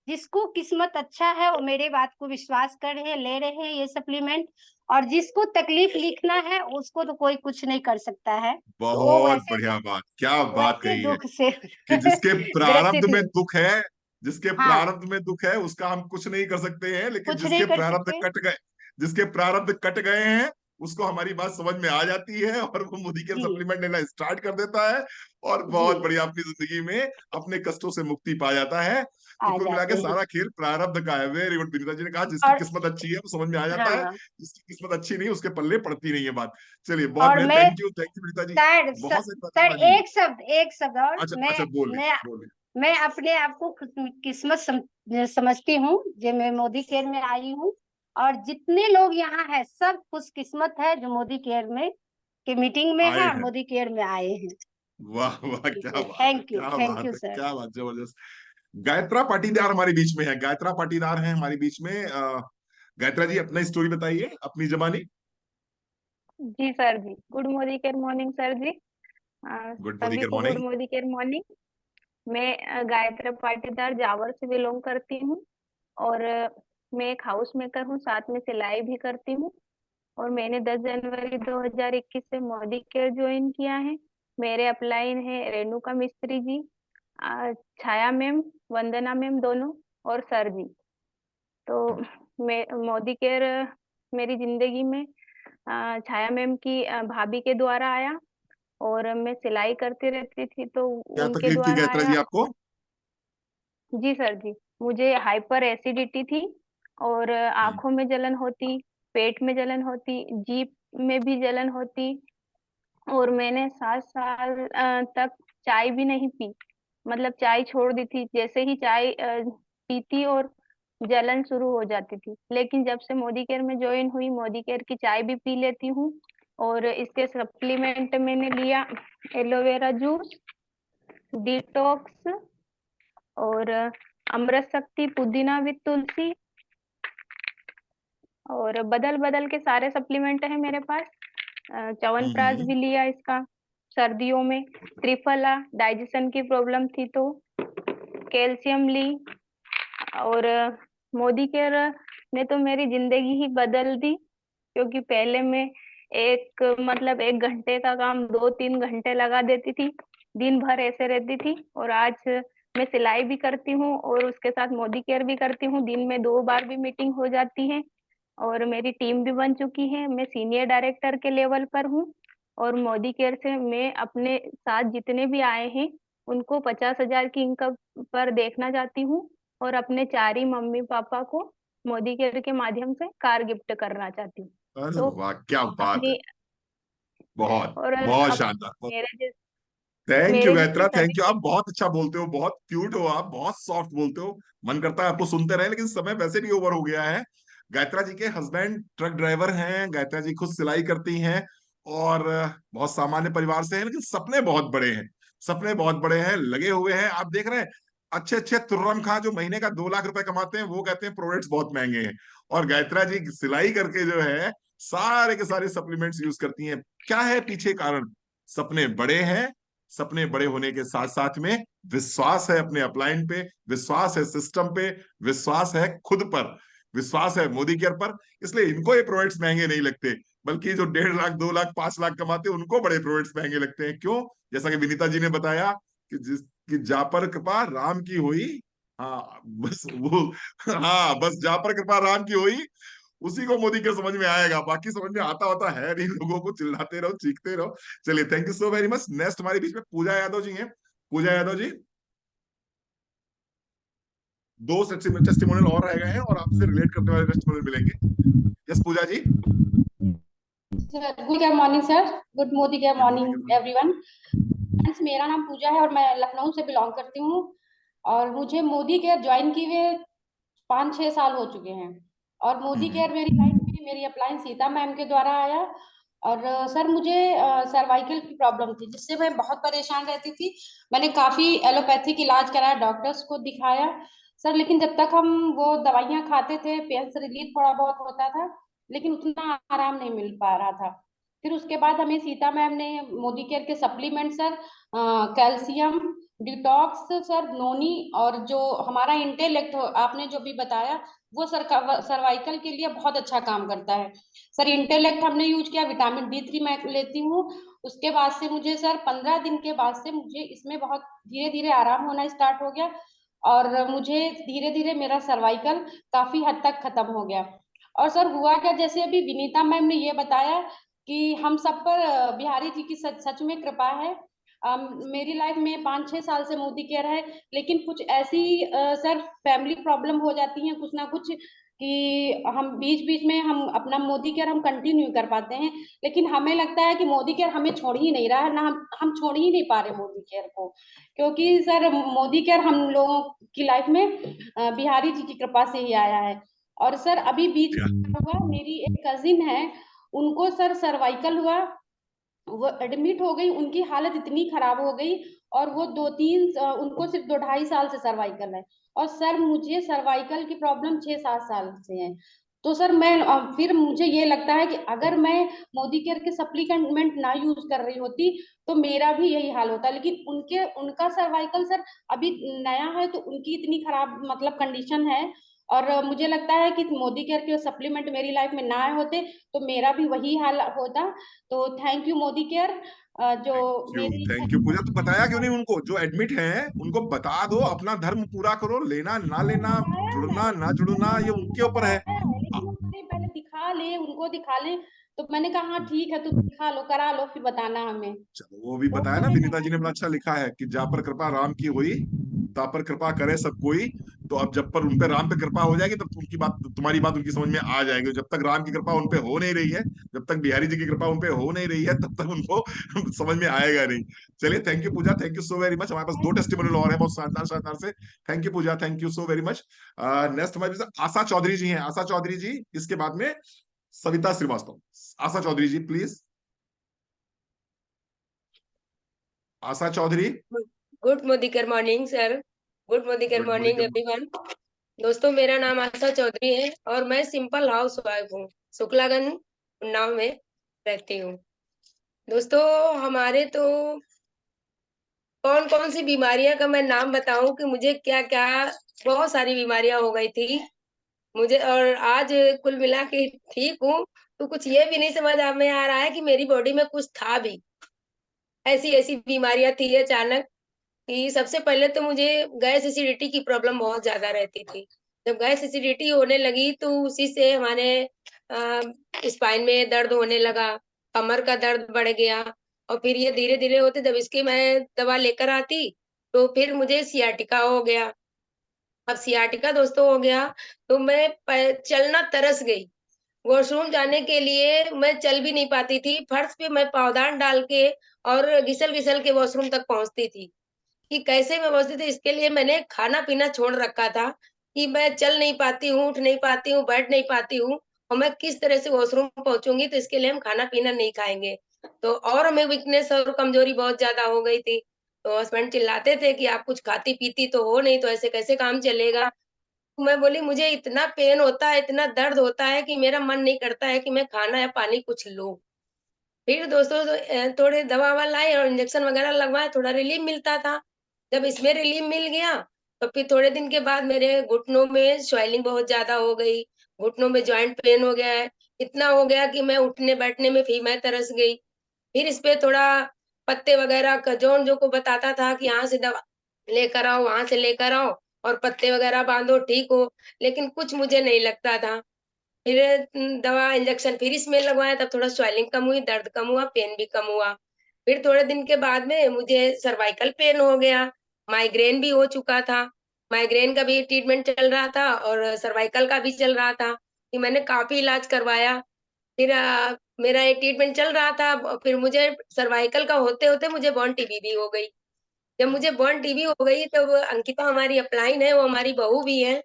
जिसको किस्मत अच्छा है वो मेरे बात को विश्वास कर रहे हैं, ले रहे हैं ये सप्लीमेंट। और जिसको तकलीफ लिखना है उसको तो कोई कुछ नहीं कर सकता है, तो वो बहुत वैसे बढ़िया बात, क्या बात वैसे कही है दुख से कि जिसके प्रारब्ध ग्रसित में है। दुख है, जिसके हाँ, प्रारब्ध में दुख है उसका हम कुछ नहीं कर सकते हैं, लेकिन कुछ नहीं कर सकते। जिसके प्रारब्ध कट गए हैं उसको हमारी बात समझ में आ जाती है और वो मोदी के जी सप्लीमेंट लेना स्टार्ट कर देता है और जी, बहुत बढ़िया अपनी जिंदगी में अपने कष्टों से मुक्ति पा जाता है। तो आ कुल मिला के जाते हैं। सारा खेल प्रारब्ध का है। वेरी गुड, विनीता जी ने कहा जिसकी और किस्मत अच्छी है वो समझ में आ जाता है, हाँ, जिसकी किस्मत अच्छी नहीं उसके पल्ले पड़ती नहीं है बात। चलिए बहुत और बढ़िया, मैं thank you Vinita ji. Sir बहुत सारी बातें, सर हाँ जी। एक शब्द और। अच्छा मैं अच्छा, बोलिए मैं बोलिए। मैं अपने आप को किस्मत समझती हूँ, जो मैं मोदी केयर में आई हूँ। और जितने लोग यहाँ हैं सब खुशकिस्मत है, जो मोदी केयर में के मीटिंग में है आए और हैं, मोदी केयर में आए हैं। वाह वाह, क्या बात है, थैंक यू, क्या थैंक बात यू है, सर। क्या बात, जबरदस्त। गायत्रा पाटीदार हमारे बीच में है, गायत्रा पाटीदार है हमारे बीच में। गायत्रा जी अपना स्टोरी बताइए, अपनी जबानी। जी सर जी, good Modicare morning sir जी। गुड मोदी सभी गुड को good morning. Modicare morning. मैं गायत्री पाटीदार जावर से बिलोंग करती हूँ, और मैं एक हाउस मेकर हूँ, साथ में सिलाई भी करती हूँ। और मैंने 10 जनवरी 2021 से मोदी केयर ज्वाइन किया है। मेरे अपलाइन है रेणुका मिस्त्री जी, छाया मैम, वंदना मैम दोनों, और सर जी। तो मैं मोदी केयर मेरी जिंदगी में छाया मैम की भाभी के द्वारा आया। और मैं सिलाई करती रहती थी, तो क्या उनके तकलीफ थी द्वारा गायत्रा जी आया। आपको? जी सर जी, मुझे हाइपर एसिडिटी थी और आंखों में जलन होती, पेट में जलन होती, जीभ में भी जलन होती, और मैंने 7 साल तक चाय भी नहीं पी। मतलब चाय छोड़ दी थी, जैसे ही चाय पीती और जलन शुरू हो जाती थी। लेकिन जब से मोदी केयर में ज्वाइन हुई, मोदी केयर की चाय भी पी लेती हूँ। और इसके सप्लीमेंट मैंने लिया एलोवेरा जूस, डिटॉक्स, और अमृत शक्ति पुदीना विद तुलसी, और बदल बदल के सारे सप्लीमेंट है मेरे पास। च्यवनप्राश भी लिया इसका सर्दियों में, त्रिफला डाइजेशन की प्रॉब्लम थी तो, कैल्शियम ली। और मोदी केयर ने तो मेरी जिंदगी ही बदल दी, क्योंकि पहले मैं मतलब 1 घंटे का काम 2-3 घंटे लगा देती थी, दिन भर ऐसे रहती थी। और आज मैं सिलाई भी करती हूँ और उसके साथ मोदी केयर भी करती हूँ। दिन में 2 बार भी मीटिंग हो जाती है और मेरी टीम भी बन चुकी है। मैं सीनियर डायरेक्टर के लेवल पर हूँ और मोदी केयर से मैं अपने साथ जितने भी आए हैं उनको 50,000 की इनकम पर देखना चाहती हूँ, और अपने 4 ही मम्मी पापा को मोदी केयर के माध्यम से कार गिफ्ट करना चाहती हूँ। अरे तो वाह, क्या बात है, अपनी बहुत और बहुत अब शानदार। मेरे जैसे थैंक यू मेरे जैसे गायत्रा, सभी थैंक यू। के आप बहुत अच्छा बोलते हो, बहुत क्यूट हो, आप बहुत सॉफ्ट बोलते हो, मन करता है आपको सुनते रहे, लेकिन समय वैसे भी ओवर हो गया है। गायत्रा जी के हस्बैंड ट्रक ड्राइवर हैं, गायत्रा जी खुद सिलाई करती हैं और बहुत सामान्य परिवार से हैं, लेकिन सपने बहुत बड़े हैं, सपने बहुत बड़े हैं, लगे हुए हैं। आप देख रहे हैं अच्छे अच्छे तुर्रम खां जो महीने का 2 लाख रुपए कमाते हैं, वो कहते हैं प्रोडक्ट्स बहुत महंगे हैं, और गायत्रा जी सिलाई करके जो है सारे के सारे सप्लीमेंट्स यूज करती हैं। क्या है पीछे कारण? सपने बड़े हैं, सपने बड़े होने के साथ साथ में विश्वास है अपने अपलाइन पे, विश्वास है सिस्टम पे, विश्वास है खुद पर, विश्वास है मोदी केयर पर। इसलिए इनको ये प्रोडक्ट्स महंगे नहीं लगते, बल्कि जो 1.5 लाख 2 लाख 5 लाख कमाते हैं उनको बड़े प्रोडक्ट्स महंगे लगते हैं। क्यों? जैसा कि विनीता जी ने बताया कि जिसकी जा पर कृपा राम की हुई, हाँ बस वो, हाँ बस जा पर कृपा राम की हुई, उसी को मोदी के समझ में आएगा, बाकी समझ में आता होता है नहीं लोगों को, चिल्लाते रहो चीखते रहो। चलिए, thank you so very much. Next हमारे बीच में पूजा यादव जी हैं। पूजा यादव जी, 2 टेस्टिमोनियल और रह गए हैं और आपसे रिलेट करने वाले टेस्टिमोनियल मिलेंगे। Yes Pooja ji. Good morning sir, good Modicare morning everyone. Friends, मेरा नाम पूजा है और मैं लखनऊ से बिलोंग करती हूँ और मुझे मोदी केयर ज्वाइन किए हुए 5-6 साल हो चुके हैं। और मोदी केयर मेरी लाइफ में मेरी अप्लायंस सीता मैम के द्वारा आया। और सर मुझे सर्वाइकल की प्रॉब्लम थी जिससे मैं बहुत परेशान रहती थी। मैंने काफी एलोपैथिक इलाज कराया, डॉक्टर्स को दिखाया सर, लेकिन जब तक हम वो दवाइयां खाते थे पेन से रिलीफ थोड़ा बहुत होता था, लेकिन उतना आराम नहीं मिल पा रहा था। फिर उसके बाद हमें सीता मैम ने मोदी केयर के supplement sir, calcium, detox sir, noni, और जो हमारा इंटेलेक्ट आपने जो भी बताया वो सर्वाइकल के लिए बहुत अच्छा काम करता है सर। इंटेलेक्ट हमने यूज किया, विटामिन D3 मैं लेती हूँ। उसके बाद से मुझे सर 15 दिन के बाद से मुझे इसमें बहुत धीरे धीरे आराम होना स्टार्ट हो गया और मुझे धीरे धीरे मेरा सर्वाइकल काफी हद तक खत्म हो गया। और सर हुआ क्या, जैसे अभी विनीता मैम ने ये बताया कि हम सब पर बिहारी जी की सच सच में कृपा है। मेरी लाइफ में 5-6 साल से मोदी केयर है, लेकिन कुछ ऐसी सर फैमिली प्रॉब्लम हो जाती है कुछ ना कुछ कि हम बीच बीच में हम अपना मोदी केयर हम कंटिन्यू कर पाते हैं, लेकिन हमें लगता है कि मोदी केयर हमें छोड़ ही नहीं रहा है ना, हम छोड़ ही नहीं पा रहे मोदी केयर को, क्योंकि सर मोदी केयर हम लोगों की लाइफ में बिहारी जी की कृपा से ही आया है। और सर अभी बीच में हुआ, मेरी एक कजिन है, उनको सर सर्वाइकल हुआ, वो एडमिट हो गई, उनकी हालत इतनी खराब हो गई और वो 2-3 उनको सिर्फ 2-2.5 साल से सर्वाइकल है। और सर मुझे सर्वाइकल की प्रॉब्लम 6-7 साल से है। तो सर मैं फिर मुझे ये लगता है कि अगर मैं मोदी केयर के सप्लीमेंट ना यूज कर रही होती तो मेरा भी यही हाल होता, लेकिन उनका सर्वाइकल सर अभी नया है तो उनकी इतनी खराब मतलब कंडीशन है। और मुझे लगता है कि मोदी केयर के सप्लीमेंट मेरी लाइफ में ना आए होते तो मेरा भी वही हाल होता। तो थैंक यू मोदी केयर जो मेरी थैंक यू पूजा। तो बताया क्यों नहीं उनको जो एडमिट हैं, उनको बता दो, अपना धर्म पूरा करो, लेना ना लेना, जुड़ना ना जुड़ना, ये उनको उनके ऊपर है। बताया है, लेकिन वो बोले पहले दिखा ले, उनको दिखा ले। तो मैंने कहा हाँ ठीक है, तुम दिखा लो, करा लो, फिर बताना हमें। चलो, वो भी तो बताया ना, मैंने विनीता करा जी ने बड़ा अच्छा लिखा है कि जा पर कृपा राम की हुई, ता पर कृपा करे सब कोई। तो अब जब पर उन पे राम पे कृपा हो जाएगी, तब उनकी बात, तुम्हारी बात उनकी समझ में आ जाएगी। जब तक राम की कृपा उन पे हो नहीं रही है, जब तक बिहारी जी की कृपा उन पे हो नहीं रही है, तब तक उनको समझ में आएगा नहीं। चलिए, thank you Pooja, thank you so very much. हमारे पास 2 टेस्टिमोनियल और है, बहुत शानदार शानदार से। Thank you Pooja, thank you so very much. Next हमारे पास आशा चौधरी जी हैं। आशा चौधरी जी, इसके बाद में Savita Srivastava. Asha Chaudhary ji please. Asha Chaudhary. Good Modicare morning sir. Good Modicare good morning morning. Everyone. दोस्तों, मेरा नाम आशा चौधरी है और मैं सिंपल हाउस वाइफ हूँ। शुक्लागंज, उन्नाव में रहती हूँ। दोस्तों, हमारे तो कौन कौन सी बीमारियां का मैं नाम बताऊं कि मुझे क्या क्या, बहुत सारी बीमारियां हो गई थी मुझे, और आज कुल मिला के ठीक हूँ। तो कुछ ये भी नहीं समझ में आ रहा है कि मेरी बॉडी में कुछ था भी। ऐसी ऐसी बीमारियां थी अचानक कि सबसे पहले तो मुझे गैस एसिडिटी की प्रॉब्लम बहुत ज्यादा रहती थी। जब गैस एसिडिटी होने लगी तो उसी से हमारे स्पाइन में दर्द होने लगा, कमर का दर्द बढ़ गया, और फिर ये धीरे धीरे होते जब इसकी मैं दवा लेकर आती तो फिर मुझे सियाटिका हो गया। अब सियाटिका दोस्तों हो गया तो मैं चलना तरस गई। वॉशरूम जाने के लिए मैं चल भी नहीं पाती थी, फर्श पे मैं पावदान डाल के और घिसल घिसल के वॉशरूम तक पहुंचती थी। कि कैसे मैं पहुँचती थी, इसके लिए मैंने खाना-पीना छोड़ रखा था कि मैं चल नहीं पाती हूँ, उठ नहीं पाती हूँ, बैठ नहीं पाती हूँ, और मैं किस तरह से वॉशरूम पहुँचूँगी, तो इसके लिए हम खाना-पीना नहीं खाएँगे। तो और हमें वीकनेस और कमज़ोरी बहुत ज़्यादा हो गई थी। तो हस्बैंड चिल्लाते थे कि आप कुछ खाती-पीती तो हो नहीं, तो ऐसे कैसे काम चलेगा? मैं बोली मुझे इतना पेन होता है, इतना दर्द होता है कि मेरा मन नहीं करता है कि मैं खाना या पानी कुछ लूँ। फिर दोस्तों तो थोड़े दवा-ववा लाई और इंजेक्शन वगैरह लगवाए, थोड़ा रिलीफ मिलता था। जब इसमें रिलीफ मिल गया, तो फिर थोड़े दिन के बाद मेरे घुटनों में स्वेलिंग बहुत ज़्यादा हो गई, घुटनों में जॉइंट पेन हो गया है। इतना हो गया कि मैं उठने-बैठने में भी मैं तरस गई। फिर इस पे थोड़ा पत्ते वगैरह का जो को बताता था कि यहाँ से दवा लेकर आओ, वहाँ से लेकर आओ और पत्ते वगैरह बाँधो, ठीक हो। लेकिन कुछ मुझे नहीं लगता था। फिर दवा इंजेक्शन फिर इसमें लगवाया, तब थोड़ा स्वेलिंग कम हुई, दर्द कम हुआ, पेन भी कम हुआ। फिर थोड़े दिन के बाद में मुझे सर्वाइकल पेन हो गया, माइग्रेन भी हो चुका था। माइग्रेन का भी ट्रीटमेंट चल रहा था और सर्वाइकल का भी चल रहा था, कि मैंने काफ़ी इलाज करवाया। फिर मेरा ये ट्रीटमेंट चल रहा था, फिर मुझे सर्वाइकल का होते-होते मुझे बॉर्न टीबी भी हो गई। जब मुझे बॉर्न टीबी हो गई, तब अंकिता हमारी अपलाइन है, वो हमारी बहू भी है।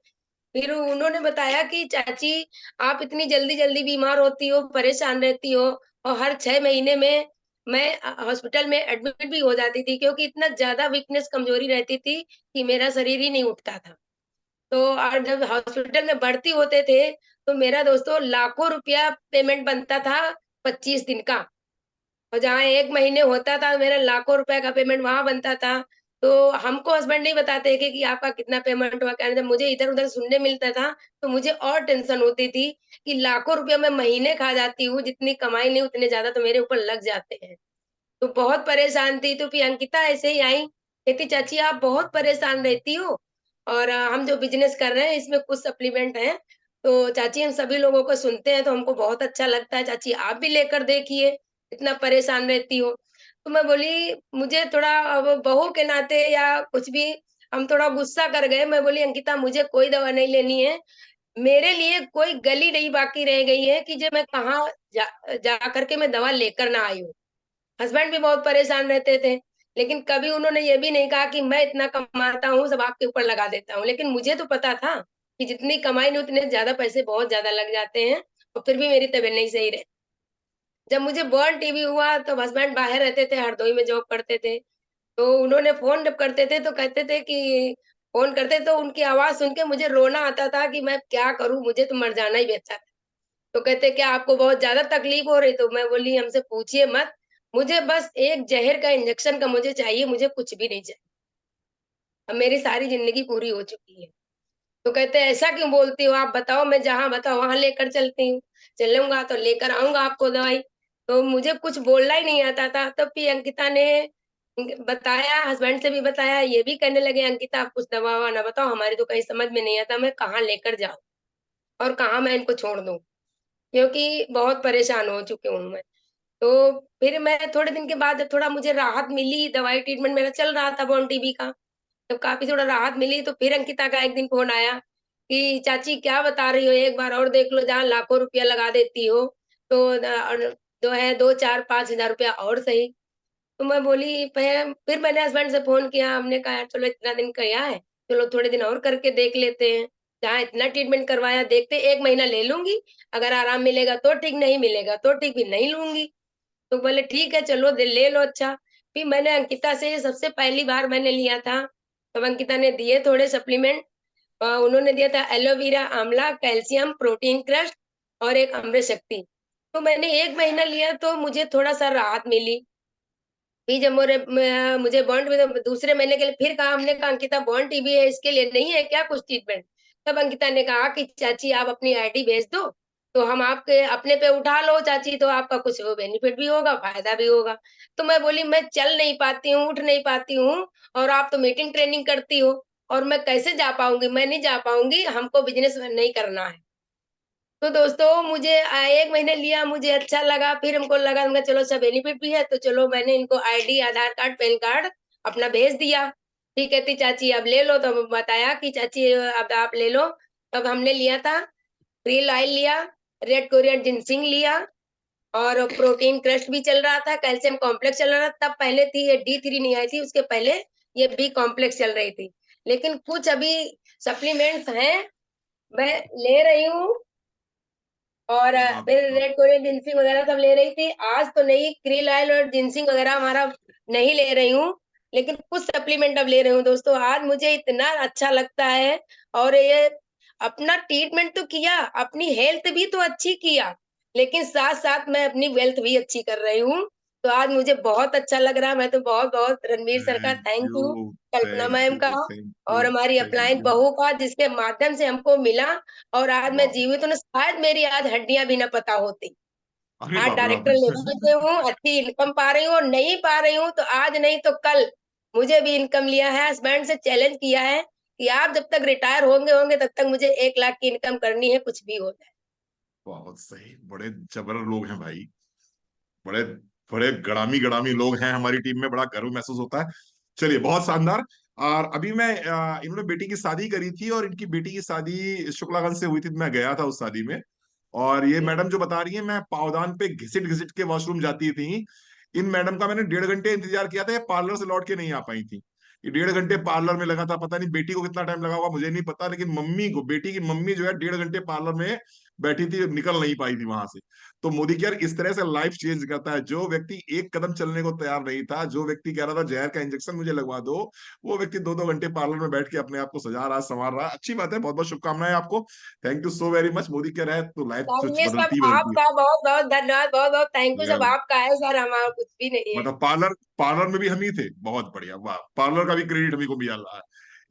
फिर उन्होंने बताया कि चाची, आप इतनी जल्दी-जल्दी बीमार होती हो, परेशान रहती हो, और हर 6 महीने में मैं हॉस्पिटल में एडमिट भी हो जाती थी, क्योंकि इतना ज़्यादा वीकनेस कमज़ोरी रहती थी कि मेरा शरीर ही नहीं उठता था। तो और जब हॉस्पिटल में भर्ती होते थे, तो मेरा दोस्तों लाखों रुपया पेमेंट बनता था 25 दिन का। और जहाँ 1 महीने होता था, मेरा लाखों रुपए का पेमेंट वहाँ बनता था। तो हमको हस्बैंड नहीं बताते थे कि आपका कितना पेमेंट हुआ क्या नहीं। जब मुझे इधर-उधर सुनने मिलता था, तो मुझे और टेंशन होती थी कि लाखों रुपया मैं महीने खा जाती हूँ, जितनी कमाई नहीं उतने ज़्यादा तो मेरे ऊपर लग जाते हैं। तो बहुत परेशान थी, तो फिर अंकिता ऐसे ही आई, कहती चाची आप बहुत परेशान रहती हो, और हम जो बिज़नेस कर रहे हैं इसमें कुछ सप्लीमेंट हैं, तो चाची हम सभी लोगों को सुनते हैं तो हमको बहुत अच्छा लगता है, चाची आप भी लेकर देखिए, इतना परेशान रहती हो। तो मैं बोली मुझे थोड़ा अब बहू के नाते या कुछ भी हम थोड़ा गुस्सा कर गए। मैं बोली अंकिता मुझे कोई दवा नहीं लेनी है, मेरे लिए कोई गली नहीं बाकी रह गई है कि जो मैं कहाँ जा जा कर के मैं दवा लेकर ना आई हूँ। हस्बैंड भी बहुत परेशान रहते थे, लेकिन कभी उन्होंने ये भी नहीं कहा कि मैं इतना कमाता हूँ, सब आपके ऊपर लगा देता हूँ। लेकिन मुझे तो पता था कि जितनी कमाई नहीं उतने ज़्यादा पैसे बहुत ज़्यादा लग जाते हैं, और फिर भी मेरी तबीयत नहीं सही रहे। जब मुझे बर्न टीबी हुआ तो हस्बैंड बाहर रहते थे, हरदोई में जॉब करते थे। तो उन्होंने फ़ोन जब करते थे तो कहते थे कि फ़ोन करते तो उनकी आवाज़ सुन के मुझे रोना आता था कि मैं क्या करूँ? मुझे तो मर जाना ही बेहतर है। तो कहते क्या आपको बहुत ज़्यादा तकलीफ हो रही? तो मैं बोली हमसे पूछिए मत, मुझे बस एक ज़हर का इंजेक्शन का मुझे चाहिए, मुझे कुछ भी नहीं चाहिए। अब मेरी सारी ज़िंदगी पूरी हो चुकी है। तो कहते ऐसा क्यों बोलती हो? आप बताओ मैं जहाँ बताओ वहाँ लेकर चलती हूँ। चलूँगा तो लेकर आऊँगा आपको दवाई। तो मुझे कुछ बोलना ही नहीं आता था। तब फिर अंकिता ने बताया, हस्बैंड से भी बताया, ये भी कहने लगे अंकिता आप कुछ दवा-ववा ना बताओ, हमारी तो कहीं समझ में नहीं आता मैं कहाँ लेकर जाऊँ और कहाँ मैं इनको छोड़ दूँ। क्योंकि बहुत परेशान हो चुकी हूँ मैं। तो फिर मैं थोड़े दिन के बाद थोड़ा मुझे राहत मिली, दवाई ट्रीटमेंट मेरा चल रहा था बॉन टीबी का। जब काफ़ी थोड़ा राहत मिली तो फिर अंकिता का एक दिन फ़ोन आया कि चाची क्या बता रही हो, एक बार और देख लो, जहाँ लाखों रुपया लगा देती हो, तो जो है 2, 4, 5,000 रुपया और सही। तो मैं बोली फिर मैंने हस्बैंड से फ़ोन किया, हमने कहा यार चलो इतना दिन किया है, चलो थोड़े दिन और करके देख लेते हैं। जहाँ इतना ट्रीटमेंट करवाया देखते 1 महीना ले लूँगी, अगर आराम मिलेगा तो ठीक, नहीं मिलेगा तो ठीक, फिर नहीं लूँगी। तो बोले ठीक है चलो ले लो अच्छा। फिर मैंने अंकिता से सबसे पहली बार मैंने लिया था, तब अंकिता ने दिए थोड़े सप्लीमेंट। उन्होंने दिया था एलोवेरा आंवला, कैल्शियम, प्रोटीन क्रस्ट और एक अमृत शक्ति। तो मैंने 1 महीना लिया तो मुझे थोड़ा-सा राहत मिली। फिर जब मुझे बॉन्ड में दूसरे महीने के लिए फिर कहा, हमने कहा अंकिता बॉन्ड टीबी है, इसके लिए नहीं है क्या कुछ ट्रीटमेंट? तब अंकिता ने कहा कि चाची आप अपनी आईडी भेज दो, तो हम आपके अपने पे उठा लो चाची, तो आपका कुछ वो बेनिफिट भी होगा, फ़ायदा भी होगा। तो मैं बोली मैं चल नहीं पाती हूँ, उठ नहीं पाती हूँ और आप तो मीटिंग ट्रेनिंग करती हो और मैं कैसे जा पाऊँगी? मैं नहीं जा पाऊँगी, हमको बिज़नेस नहीं करना है। तो दोस्तों मुझे 1 महीने लिया, मुझे अच्छा लगा, फिर हमको लगा हमने चलो अच्छा बेनिफिट भी है, तो चलो मैंने इनको आईडी, आधार कार्ड, पैन कार्ड अपना भेज दिया। फिर कहती चाची अब ले लो, तो बताया कि चाची अब आप ले लो। तब हमने लिया था, प्रिल ऑयल लिया, रेड कोरियन जिनसिंग लिया और प्रोटीन क्रस्ट भी चल रहा था, कैल्शियम कॉम्प्लेक्स चल रहा था। तब पहले थी ये D3 नहीं आई थी, उसके पहले ये बी कॉम्प्लेक्स चल रही थी। लेकिन कुछ अभी सप्लीमेंट्स हैं, मैं ले रही हूँ और हाँ, फिर रेड कोरियन जिनसिंग वगैरह सब ले रही थी। आज तो नहीं, क्रिल ऑयल और जिनसिंग वगैरह हमारा नहीं ले रही हूँ, लेकिन कुछ सप्लीमेंट अब ले रही हूँ दोस्तों। आज मुझे इतना अच्छा लगता है और ये अपना ट्रीटमेंट तो किया, अपनी हेल्थ भी तो अच्छी किया, लेकिन साथ-साथ मैं अपनी वेल्थ भी अच्छी कर रही हूँ। तो आज मुझे बहुत अच्छा लग रहा है। मैं तो बहुत-बहुत रणवीर सर का thank thank you, you, Kalpana thank ma'am का यू, थैंक और यू, हमारी थैंक अपलाइन यू। बहू का, जिसके माध्यम से हमको मिला और आज मैं वाह! जीवित हूँ, ना शायद मेरी आज हड्डियाँ भी ना पता होती। अरे आज बाप रे बाप डायरेक्टर लेवल पे हूँ, अच्छी इनकम पा रही हूँ और नहीं पा रही हूँ तो आज नहीं तो कल मुझे भी इनकम लिया है। हस्बैंड से चैलेंज किया है कि आप जब तक रिटायर होंगे तब तक मुझे 1 लाख की इनकम करनी है, कुछ भी हो जाए। बहुत सही, बड़े जबर लोग हैं भाई, बड़े बड़े गड़ामी गड़ामी लोग हैं हमारी टीम में, बड़ा गर्व महसूस होता है। चलिए, बहुत शानदार। और अभी मैं इन्होंने बेटी की शादी करी थी और इनकी बेटी की शादी शुक्लागंज से हुई थी, तो मैं गया था उस शादी में। और ये मैडम जो बता रही है, मैं पावदान पे घिसिट घिसिट के वॉशरूम जाती थी। इन मैडम का मैंने 1.5 घंटे इंतजार किया था, ये पार्लर से लौट के नहीं आ पाई थी। ये 1.5 घंटे पार्लर में लगा था, पता नहीं बेटी को कितना टाइम लगा होगा, मुझे नहीं पता, लेकिन मम्मी को, बेटी की मम्मी जो है 1.5 घंटे पार्लर में बैठी थी, निकल नहीं पाई थी वहां से। तो मोदी केयर इस तरह से लाइफ चेंज करता है। जो व्यक्ति एक कदम चलने को तैयार नहीं था, जो व्यक्ति कह रहा था जहर का इंजेक्शन मुझे लगवा दो, वो व्यक्ति 2-2 घंटे पार्लर में बैठ के अपने आप को सजा रहा, संवार रहा। अच्छी बात है, बहुत बहुत शुभकामनाएं आपको। Thank you so very much. Modi care है तो लाइफ सब ये सब बदलती ही बदलती आपका बहुत-बहुत धन्यवाद, बहुत-बहुत थैंक यू, है। सब आपका है सर, हमारा कुछ भी नहीं है। मतलब पार्लर पार्लर में भी हम ही थे, बहुत बढ़िया, वाह, पार्लर का भी क्रेडिट हमें को मिल रहा है।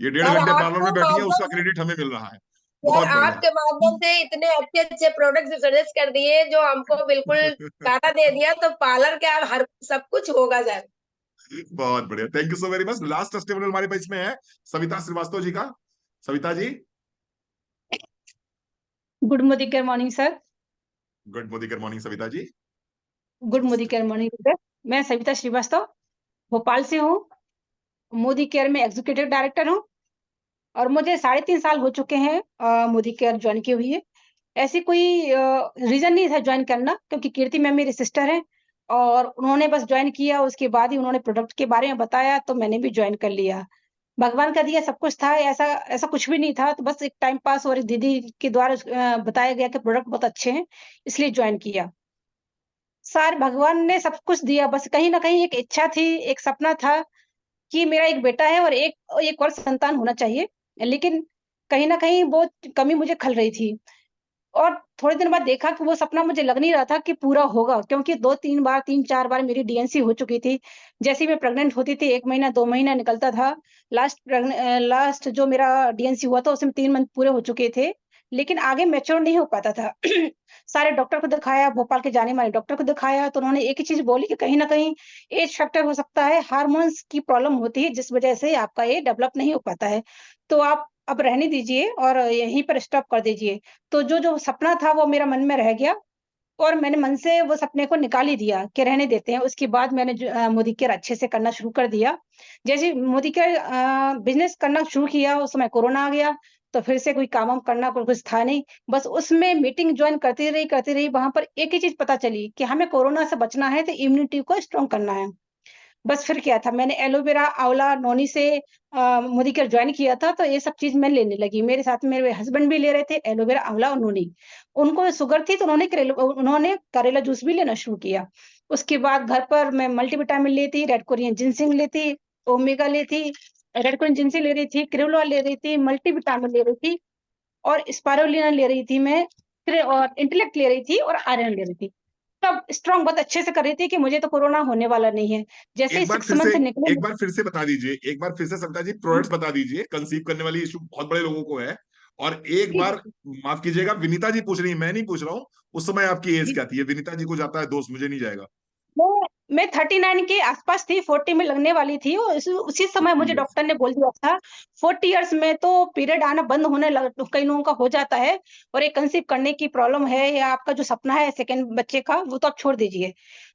ये डेढ़ सर घंटे पार्लर आपके में बैठी है, उसका माध्यम से क्रेडिट हमें मिल रहा है। सर बहुत बढ़िया। आपके माध्यम से इतने अच्छे-अच्छे प्रोडक्ट्स सजेस्ट कर दिए जो हमको बिल्कुल काटा दे दिया, तो पार्लर क्या हर सब कुछ होगा सर। बहुत बढ़िया, thank you so very much. Last testimonial हमारे पास में है सविता श्रीवास्तव जी का। Savita ji. Good Modicare morning sir. Good morning Savita ji. Good Modicare morning sir. मैं सविता श्रीवास्तव भोपाल से हूँ। मोदी केयर में एग्जीक्यूटिव डायरेक्टर हूँ और मुझे 3.5 साल हो चुके हैं मोदी केयर ज्वाइन किए हुए। ऐसी कोई रीजन नहीं था ज्वाइन करना, क्योंकि कीर्ति मैम मेरी सिस्टर है और उन्होंने बस ज्वाइन किया, उसके बाद ही उन्होंने प्रोडक्ट के बारे में बताया तो मैंने भी ज्वाइन कर लिया। भगवान का दिया सब कुछ था, ऐसा ऐसा कुछ भी नहीं था, तो बस एक टाइम पास और एक दीदी के द्वारा बताया गया कि प्रोडक्ट बहुत अच्छे हैं, इसलिए ज्वाइन किया। सर भगवान ने सब कुछ दिया, बस कहीं न कहीं एक इच्छा थी, एक सपना था कि मेरा एक बेटा है और एक और संतान होना चाहिए। लेकिन कहीं न कहीं वो कमी मुझे खल रही थी और थोड़े दिन बाद देखा कि वो सपना मुझे लग नहीं रहा था कि पूरा होगा, क्योंकि 2-3 बार 3-4 बार मेरी डीएनसी हो चुकी थी। जैसे ही मैं प्रेग्नेंट होती थी 1 महीना 2 महीना निकलता था। लास्ट जो मेरा डीएनसी हुआ था उसमें 3 मंथ पूरे हो चुके थे, लेकिन आगे मैच्योर नहीं हो पाता था। सारे डॉक्टर को दिखाया, भोपाल के जाने-माने डॉक्टर को दिखाया, तो उन्होंने एक ही चीज़ बोली कि कहीं न कहीं एज फैक्टर हो सकता है, हार्मोन्स की प्रॉब्लम होती है जिस वजह से आपका ये डेवलप नहीं हो पाता है। तो आप अब रहने दीजिए और यहीं पर स्टॉप कर दीजिए। तो जो सपना था वो मेरा मन में रह गया और मैंने मन से वो सपने को निकाल ही दिया कि रहने देते हैं। उसके बाद मैंने मोदी केयर अच्छे से करना शुरू कर दिया। जैसे मोदी केयर बिजनेस करना शुरू किया, उस समय कोरोना आ गया, तो फिर से कोई काम वाम करना कोई कुछ था नहीं। बस उसमें मीटिंग ज्वाइन करती रही। वहां पर एक ही चीज पता चली कि हमें कोरोना से बचना है, तो इम्यूनिटी को स्ट्रॉन्ग करना है। बस फिर क्या था, मैंने एलोवेरा, आंवला, नोनी से मोदी केयर ज्वाइन किया था, तो ये सब चीज़ मैं लेने लगी। मेरे साथ मेरे हस्बैंड भी ले रहे थे एलोवेरा, आंवला और नोनी। उनको शुगर थी, तो उन्होंने करेला जूस भी लेना शुरू किया। उसके बाद घर पर मैं मल्टीविटामिन लेती, रेड कोरियन जिंसमिंग लेती, ओमेगा लेती, रेड कोरियन जिंसमिंग ले रही थी, क्रेनुला ले रही थी, मल्टीविटामिन ले रही थी और स्पाइरुलिना ले रही थी मैं, और इंटेलेक्ट ले रही थी और आयरन ले रही थी। तब स्ट्रॉन्ग बहुत अच्छे से कर रही थी कि मुझे तो कोरोना होने वाला नहीं है। जैसे ही 6 मंथ निकले, एक बार फिर से बता दीजिए, एक बार फिर से सविता जी प्रोडक्ट्स बता दीजिए। कंसीव करने वाली इशू बहुत बड़े लोगों को है। और एक बार माफ कीजिएगा, विनीता जी पूछ रही है, मैं नहीं पूछ रहा हूँ। उस समय आपकी एज क्या थी? ये विनीता जी को जाता है दोस्त, मुझे नहीं जाएगा। मैं 39 के आसपास थी, 40 में लगने वाली थी। और उसी समय मुझे डॉक्टर ने बोल दिया था 40 इयर्स में तो पीरियड आना बंद होने लग, कई लोगों का हो जाता है, और एक कंसीव करने की प्रॉब्लम है या आपका जो सपना है सेकंड बच्चे का, वो तो आप छोड़ दीजिए।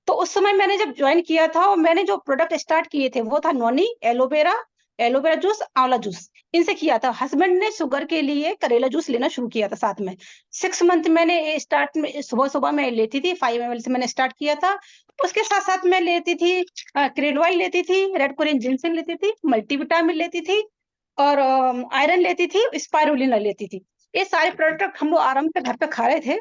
तो उस समय मैंने जब ज्वाइन किया था और मैंने जो प्रोडक्ट स्टार्ट किए थे वो था नोनी, एलोवेरा, एलोवेरा जूस, आंवला जूस, इनसे किया था। हस्बैंड ने शुगर के लिए करेला जूस लेना शुरू किया था साथ में। 6 मंथ मैंने स्टार्ट में सुबह सुबह मैं लेती थी, 5 ml से मैंने स्टार्ट किया था। उसके साथ साथ मैं लेती थी क्रेनुला लेती थी, रेड कोरियन जिंसमिंग लेती थी, मल्टीविटामिन लेती थी और आयरन लेती थी, स्पाइरुलिना लेती थी। ये सारे प्रोडक्ट हम लोग आराम से घर पे खा रहे थे।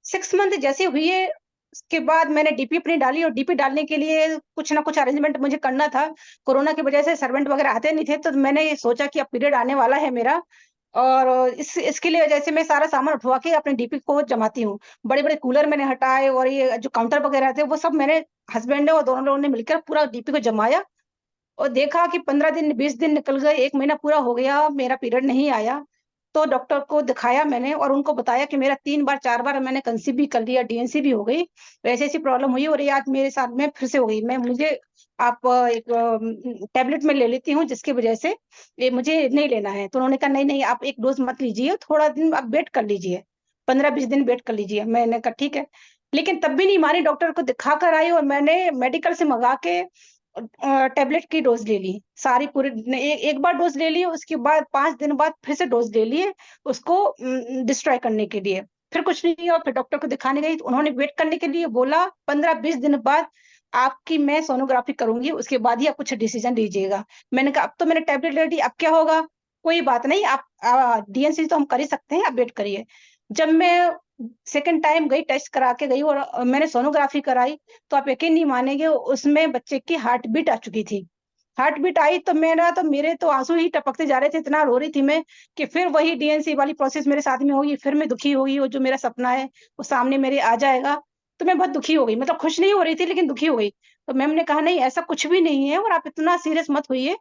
6 मंथ जैसे हुए, उसके बाद मैंने डीपी अपनी डाली, और डीपी डालने के लिए कुछ ना कुछ अरेंजमेंट मुझे करना था। कोरोना की वजह से सर्वेंट वगैरह आते नहीं थे, तो मैंने ये सोचा कि अब पीरियड आने वाला है मेरा, और इसके लिए जैसे मैं सारा सामान उठवा के अपने डीपी को जमाती हूँ। बड़े-बड़े कूलर मैंने हटाए और ये जो काउंटर वगैरह थे वो सब मैंने, हस्बैंड ने और दोनों लोगों ने मिलकर पूरा डीपी को जमाया। और देखा कि 15 दिन 20 दिन निकल गए, 1 महीना पूरा हो गया, मेरा पीरियड नहीं आया। तो डॉक्टर को दिखाया मैंने और उनको बताया कि मेरा 3 बार 4 बार मैंने कंसीव भी कर लिया, डीएनसी भी हो गई। तो ऐसी-ऐसी प्रॉब्लम हुई और ये आज मेरे साथ में फिर से हो गई। मुझे आप एक टैबलेट मैं ले लेती हूँ जिसकी वजह से ये मुझे नहीं लेना है। तो उन्होंने कहा नहीं-नहीं आप एक डोज़ मत लीजिए, थोड़ा दिन आप वेट कर लीजिए, 15-20 दिन वेट कर लीजिए। मैंने कहा ठीक है। लेकिन तब भी नहीं मानी, डॉक्टर को दिखा कर आई और मैंने मेडिकल से मँगा के टैबलेट की डोज़ ले ली। सारी पूरी एक बार डोज़ ले ली, उसके बाद 5 दिन बाद फिर से डोज़ ले लिए, उसको डिस्ट्रॉय करने के लिए। फिर कुछ नहीं हुआ, फिर डॉक्टर को दिखाने गई, तो उन्होंने वेट करने के लिए बोला, 15-20 दिन बाद आपकी मैं सोनोग्राफी करूँगी, उसके बाद ही आप कुछ डिसीज़न लीजिएगा। मैंने कहा अब तो मैंने टैबलेट ले ली, अब क्या होगा? कोई बात नहीं, आप डीएनसी तो हम कर ही सकते हैं, आप वेट करिए। जब मैं सेकंड टाइम गई, टेस्ट करा के गई और मैंने सोनोग्राफी कराई, तो आप यकीन नहीं मानेंगे, उसमें बच्चे की हार्ट बीट आ चुकी थी। हार्ट बीट आई तो मेरे तो आंसू ही टपकते जा रहे थे, इतना रो रही थी मैं कि फिर वही डीएनसी वाली प्रोसेस मेरे साथ में होगी, फिर मैं दुखी होगी, वो जो मेरा सपना है वो सामने मेरे आ जाएगा। तो मैं बहुत दुखी हो गई, मतलब खुश नहीं हो रही थी लेकिन दुखी हो गई। तो मैम ने कहा नहीं ऐसा कुछ भी नहीं है और आप इतना सीरियस मत होइए,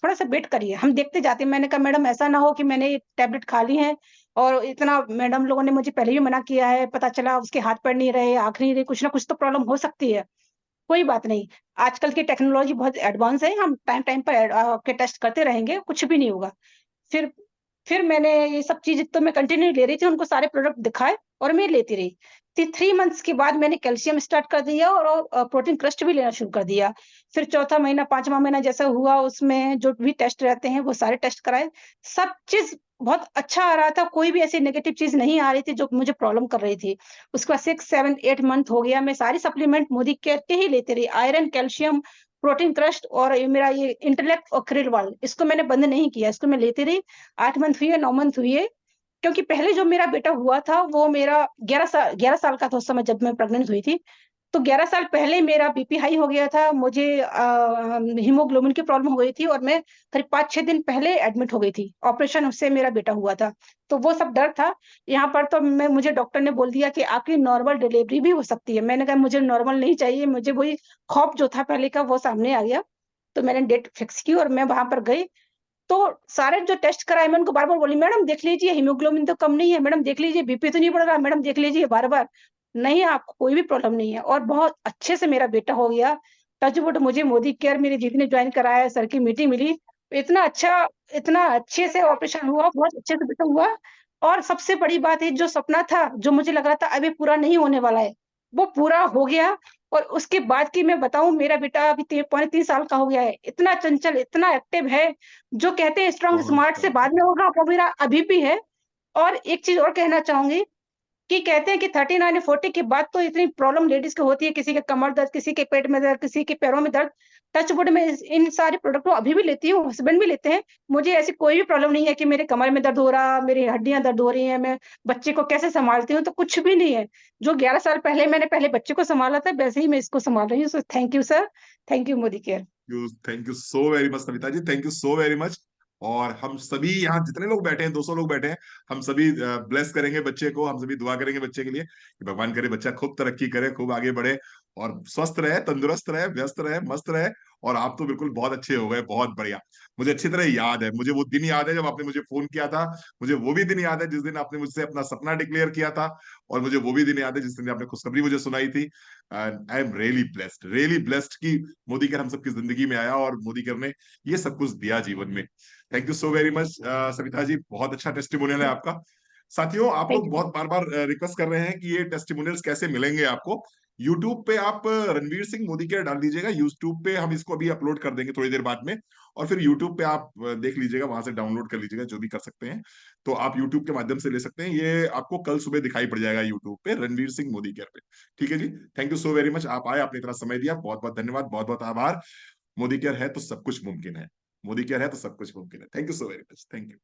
थोड़ा-सा वेट करिए, हम देखते जाते हैं। मैंने कहा मैडम ऐसा ना हो कि मैंने ये टैबलेट खा ली है और इतना, मैडम लोगों ने मुझे पहले भी मना किया है, पता चला उसके हाथ-पैर नहीं रहे, आँख नहीं रही, कुछ ना कुछ तो प्रॉब्लम हो सकती है। कोई बात नहीं, आजकल की टेक्नोलॉजी बहुत एडवांस है, हम टाइम-टाइम पर के टेस्ट करते रहेंगे, कुछ भी नहीं होगा। फिर फिर मैंने ये सब चीज़ तो मैं कंटिन्यू ले रही थी, उनको सारे प्रोडक्ट दिखाए और मैं लेती रही। 3 मंथ्स के बाद मैंने कैल्शियम स्टार्ट कर दिया और प्रोटीन क्रस्ट भी लेना शुरू कर दिया। फिर चौथा महीना, 5वाँ महीना जैसा हुआ, उसमें जो भी टेस्ट रहते हैं वो सारे टेस्ट कराए। सब चीज़ बहुत अच्छा आ रहा था, कोई भी ऐसी नेगेटिव चीज़ नहीं आ रही थी जो मुझे प्रॉब्लम कर रही थी। उसके बाद 6, 7, 8 मंथ हो गया, मैं सारी सप्लीमेंट मोदी केयर के ही लेती रही। आयरन, कैल्शियम, प्रोटीन क्रस्ट और ये मेरा ये इंटेलेक्ट और क्रिलवाल, इसको मैंने बंद नहीं किया, इसको मैं लेती रही। 8 मंथ हुए, 9 मंथ हुए, क्योंकि पहले जो मेरा बेटा हुआ था वो मेरा 11 साल का था उस समय जब मैं प्रेग्नेंट हुई थी। तो 11 साल पहले मेरा बीपी हाई हो गया था, मुझे हीमोग्लोबिन की प्रॉब्लम हो गई थी और मैं करीब 5-6 दिन पहले एडमिट हो गई थी। ऑपरेशन से मेरा बेटा हुआ था, तो वो सब डर था। यहाँ पर तो मुझे डॉक्टर ने बोल दिया कि आपकी नॉर्मल डिलीवरी भी हो सकती है। मैंने कहा मुझे नॉर्मल नहीं चाहिए, मुझे वही खौफ जो था पहले का वो सामने आ गया। तो मैंने डेट फिक्स की और मैं वहाँ पर गई। तो सारे जो टेस्ट कराए मैं उनको बार-बार बोली, "मैडम देख लीजिए हीमोग्लोबिन तो कम नहीं है, मैडम देख लीजिए बीपी तो नहीं बढ़ रहा, मैडम देख लीजिए" बार-बार। नहीं, आपको कोई भी प्रॉब्लम नहीं है और बहुत अच्छे से मेरा बेटा हो गया। टच वुड, मुझे मोदी केयर मेरी दीदी ने जॉइन कराया, सर की मीटिंग मिली। इतना अच्छे से ऑपरेशन हुआ, बहुत अच्छे से बेटा हुआ। और सबसे बड़ी बात है, जो सपना था, जो मुझे लग रहा था अभी पूरा नहीं होने वाला है, वो पूरा हो गया। और उसके बाद की मैं बताऊं, मेरा बेटा अभी 3.5 साल का हो गया है, इतना चंचल, इतना एक्टिव है, जो कहते हैं स्ट्रॉन्ग बहुत स्मार्ट से बाद में होगा, वो मेरा अभी भी है। और एक चीज और कहना चाहूंगी कि कहते हैं कि 39 या 40 के बाद तो इतनी प्रॉब्लम लेडीज को होती है, किसी के कमर दर्द, किसी के पेट में दर्द, किसी के पैरों में दर्द। टच वुड में इन सारे प्रोडक्ट को अभी भी लेती हूँ, हस्बैंड भी लेते हैं। मुझे ऐसी कोई भी प्रॉब्लम नहीं है कि मेरे कमर में दर्द हो रहा, मेरी हड्डियां दर्द हो रही हैं, मैं बच्चे को कैसे संभालती हूँ, तो कुछ भी नहीं है। जो 11 साल पहले मैंने पहले बच्चे को संभाला था, वैसे ही मैं इसको संभाल रही हूँ। So thank you sir, thank you Modi care. Thank you so very much Savita ji, thank you so very much. और हम सभी यहाँ जितने लोग बैठे हैं, 200 लोग बैठे हैं, हम सभी ब्लेस करेंगे बच्चे को, हम सभी दुआ करेंगे बच्चे के लिए कि भगवान करे बच्चा खूब तरक्की करे, खूब आगे बढ़े और स्वस्थ रहे, तंदुरुस्त रहे, व्यस्त रहे, मस्त रहे। और आप तो बिल्कुल बहुत अच्छे हो गए, बहुत बढ़िया। मुझे अच्छी तरह याद है, मुझे वो दिन याद है जब आपने मुझे फोन किया था। मुझे वो भी दिन याद है जिस दिन आपने मुझसे अपना सपना डिक्लेयर किया था। और मुझे वो भी दिन याद है जिस दिन आपने खुशखबरी मुझे सुनाई थी। And I am really blessed कि मोदी केयर हम सबकी जिंदगी में आया और मोदी केयर ने ये सब कुछ दिया जीवन में। Thank you so very much Savita ji, बहुत अच्छा टेस्टिमोनियल है आपका। साथियों, आप थैंक लोग यू। बहुत बार बार रिक्वेस्ट कर रहे हैं कि ये टेस्टिमोनियल्स कैसे मिलेंगे आपको। यूट्यूब पे आप रणवीर सिंह मोदी केयर डाल दीजिएगा, यूट्यूब पे हम इसको अभी अपलोड कर देंगे थोड़ी देर बाद में। और फिर यूट्यूब पे आप देख लीजिएगा, वहां से डाउनलोड कर लीजिएगा, जो भी कर सकते हैं। तो आप यूट्यूब के माध्यम से ले सकते हैं, ये आपको कल सुबह दिखाई पड़ जाएगा यूट्यूब पे, रणवीर सिंह मोदी केयर पे। ठीक है जी, thank you so very much, आप आए, आपने इतना समय दिया, बहुत बहुत धन्यवाद, बहुत बहुत आभार। मोदी केयर है तो सब कुछ मुमकिन है, मोदी केयर है तो सब कुछ मुमकिन है। Thank you so very much, thank you.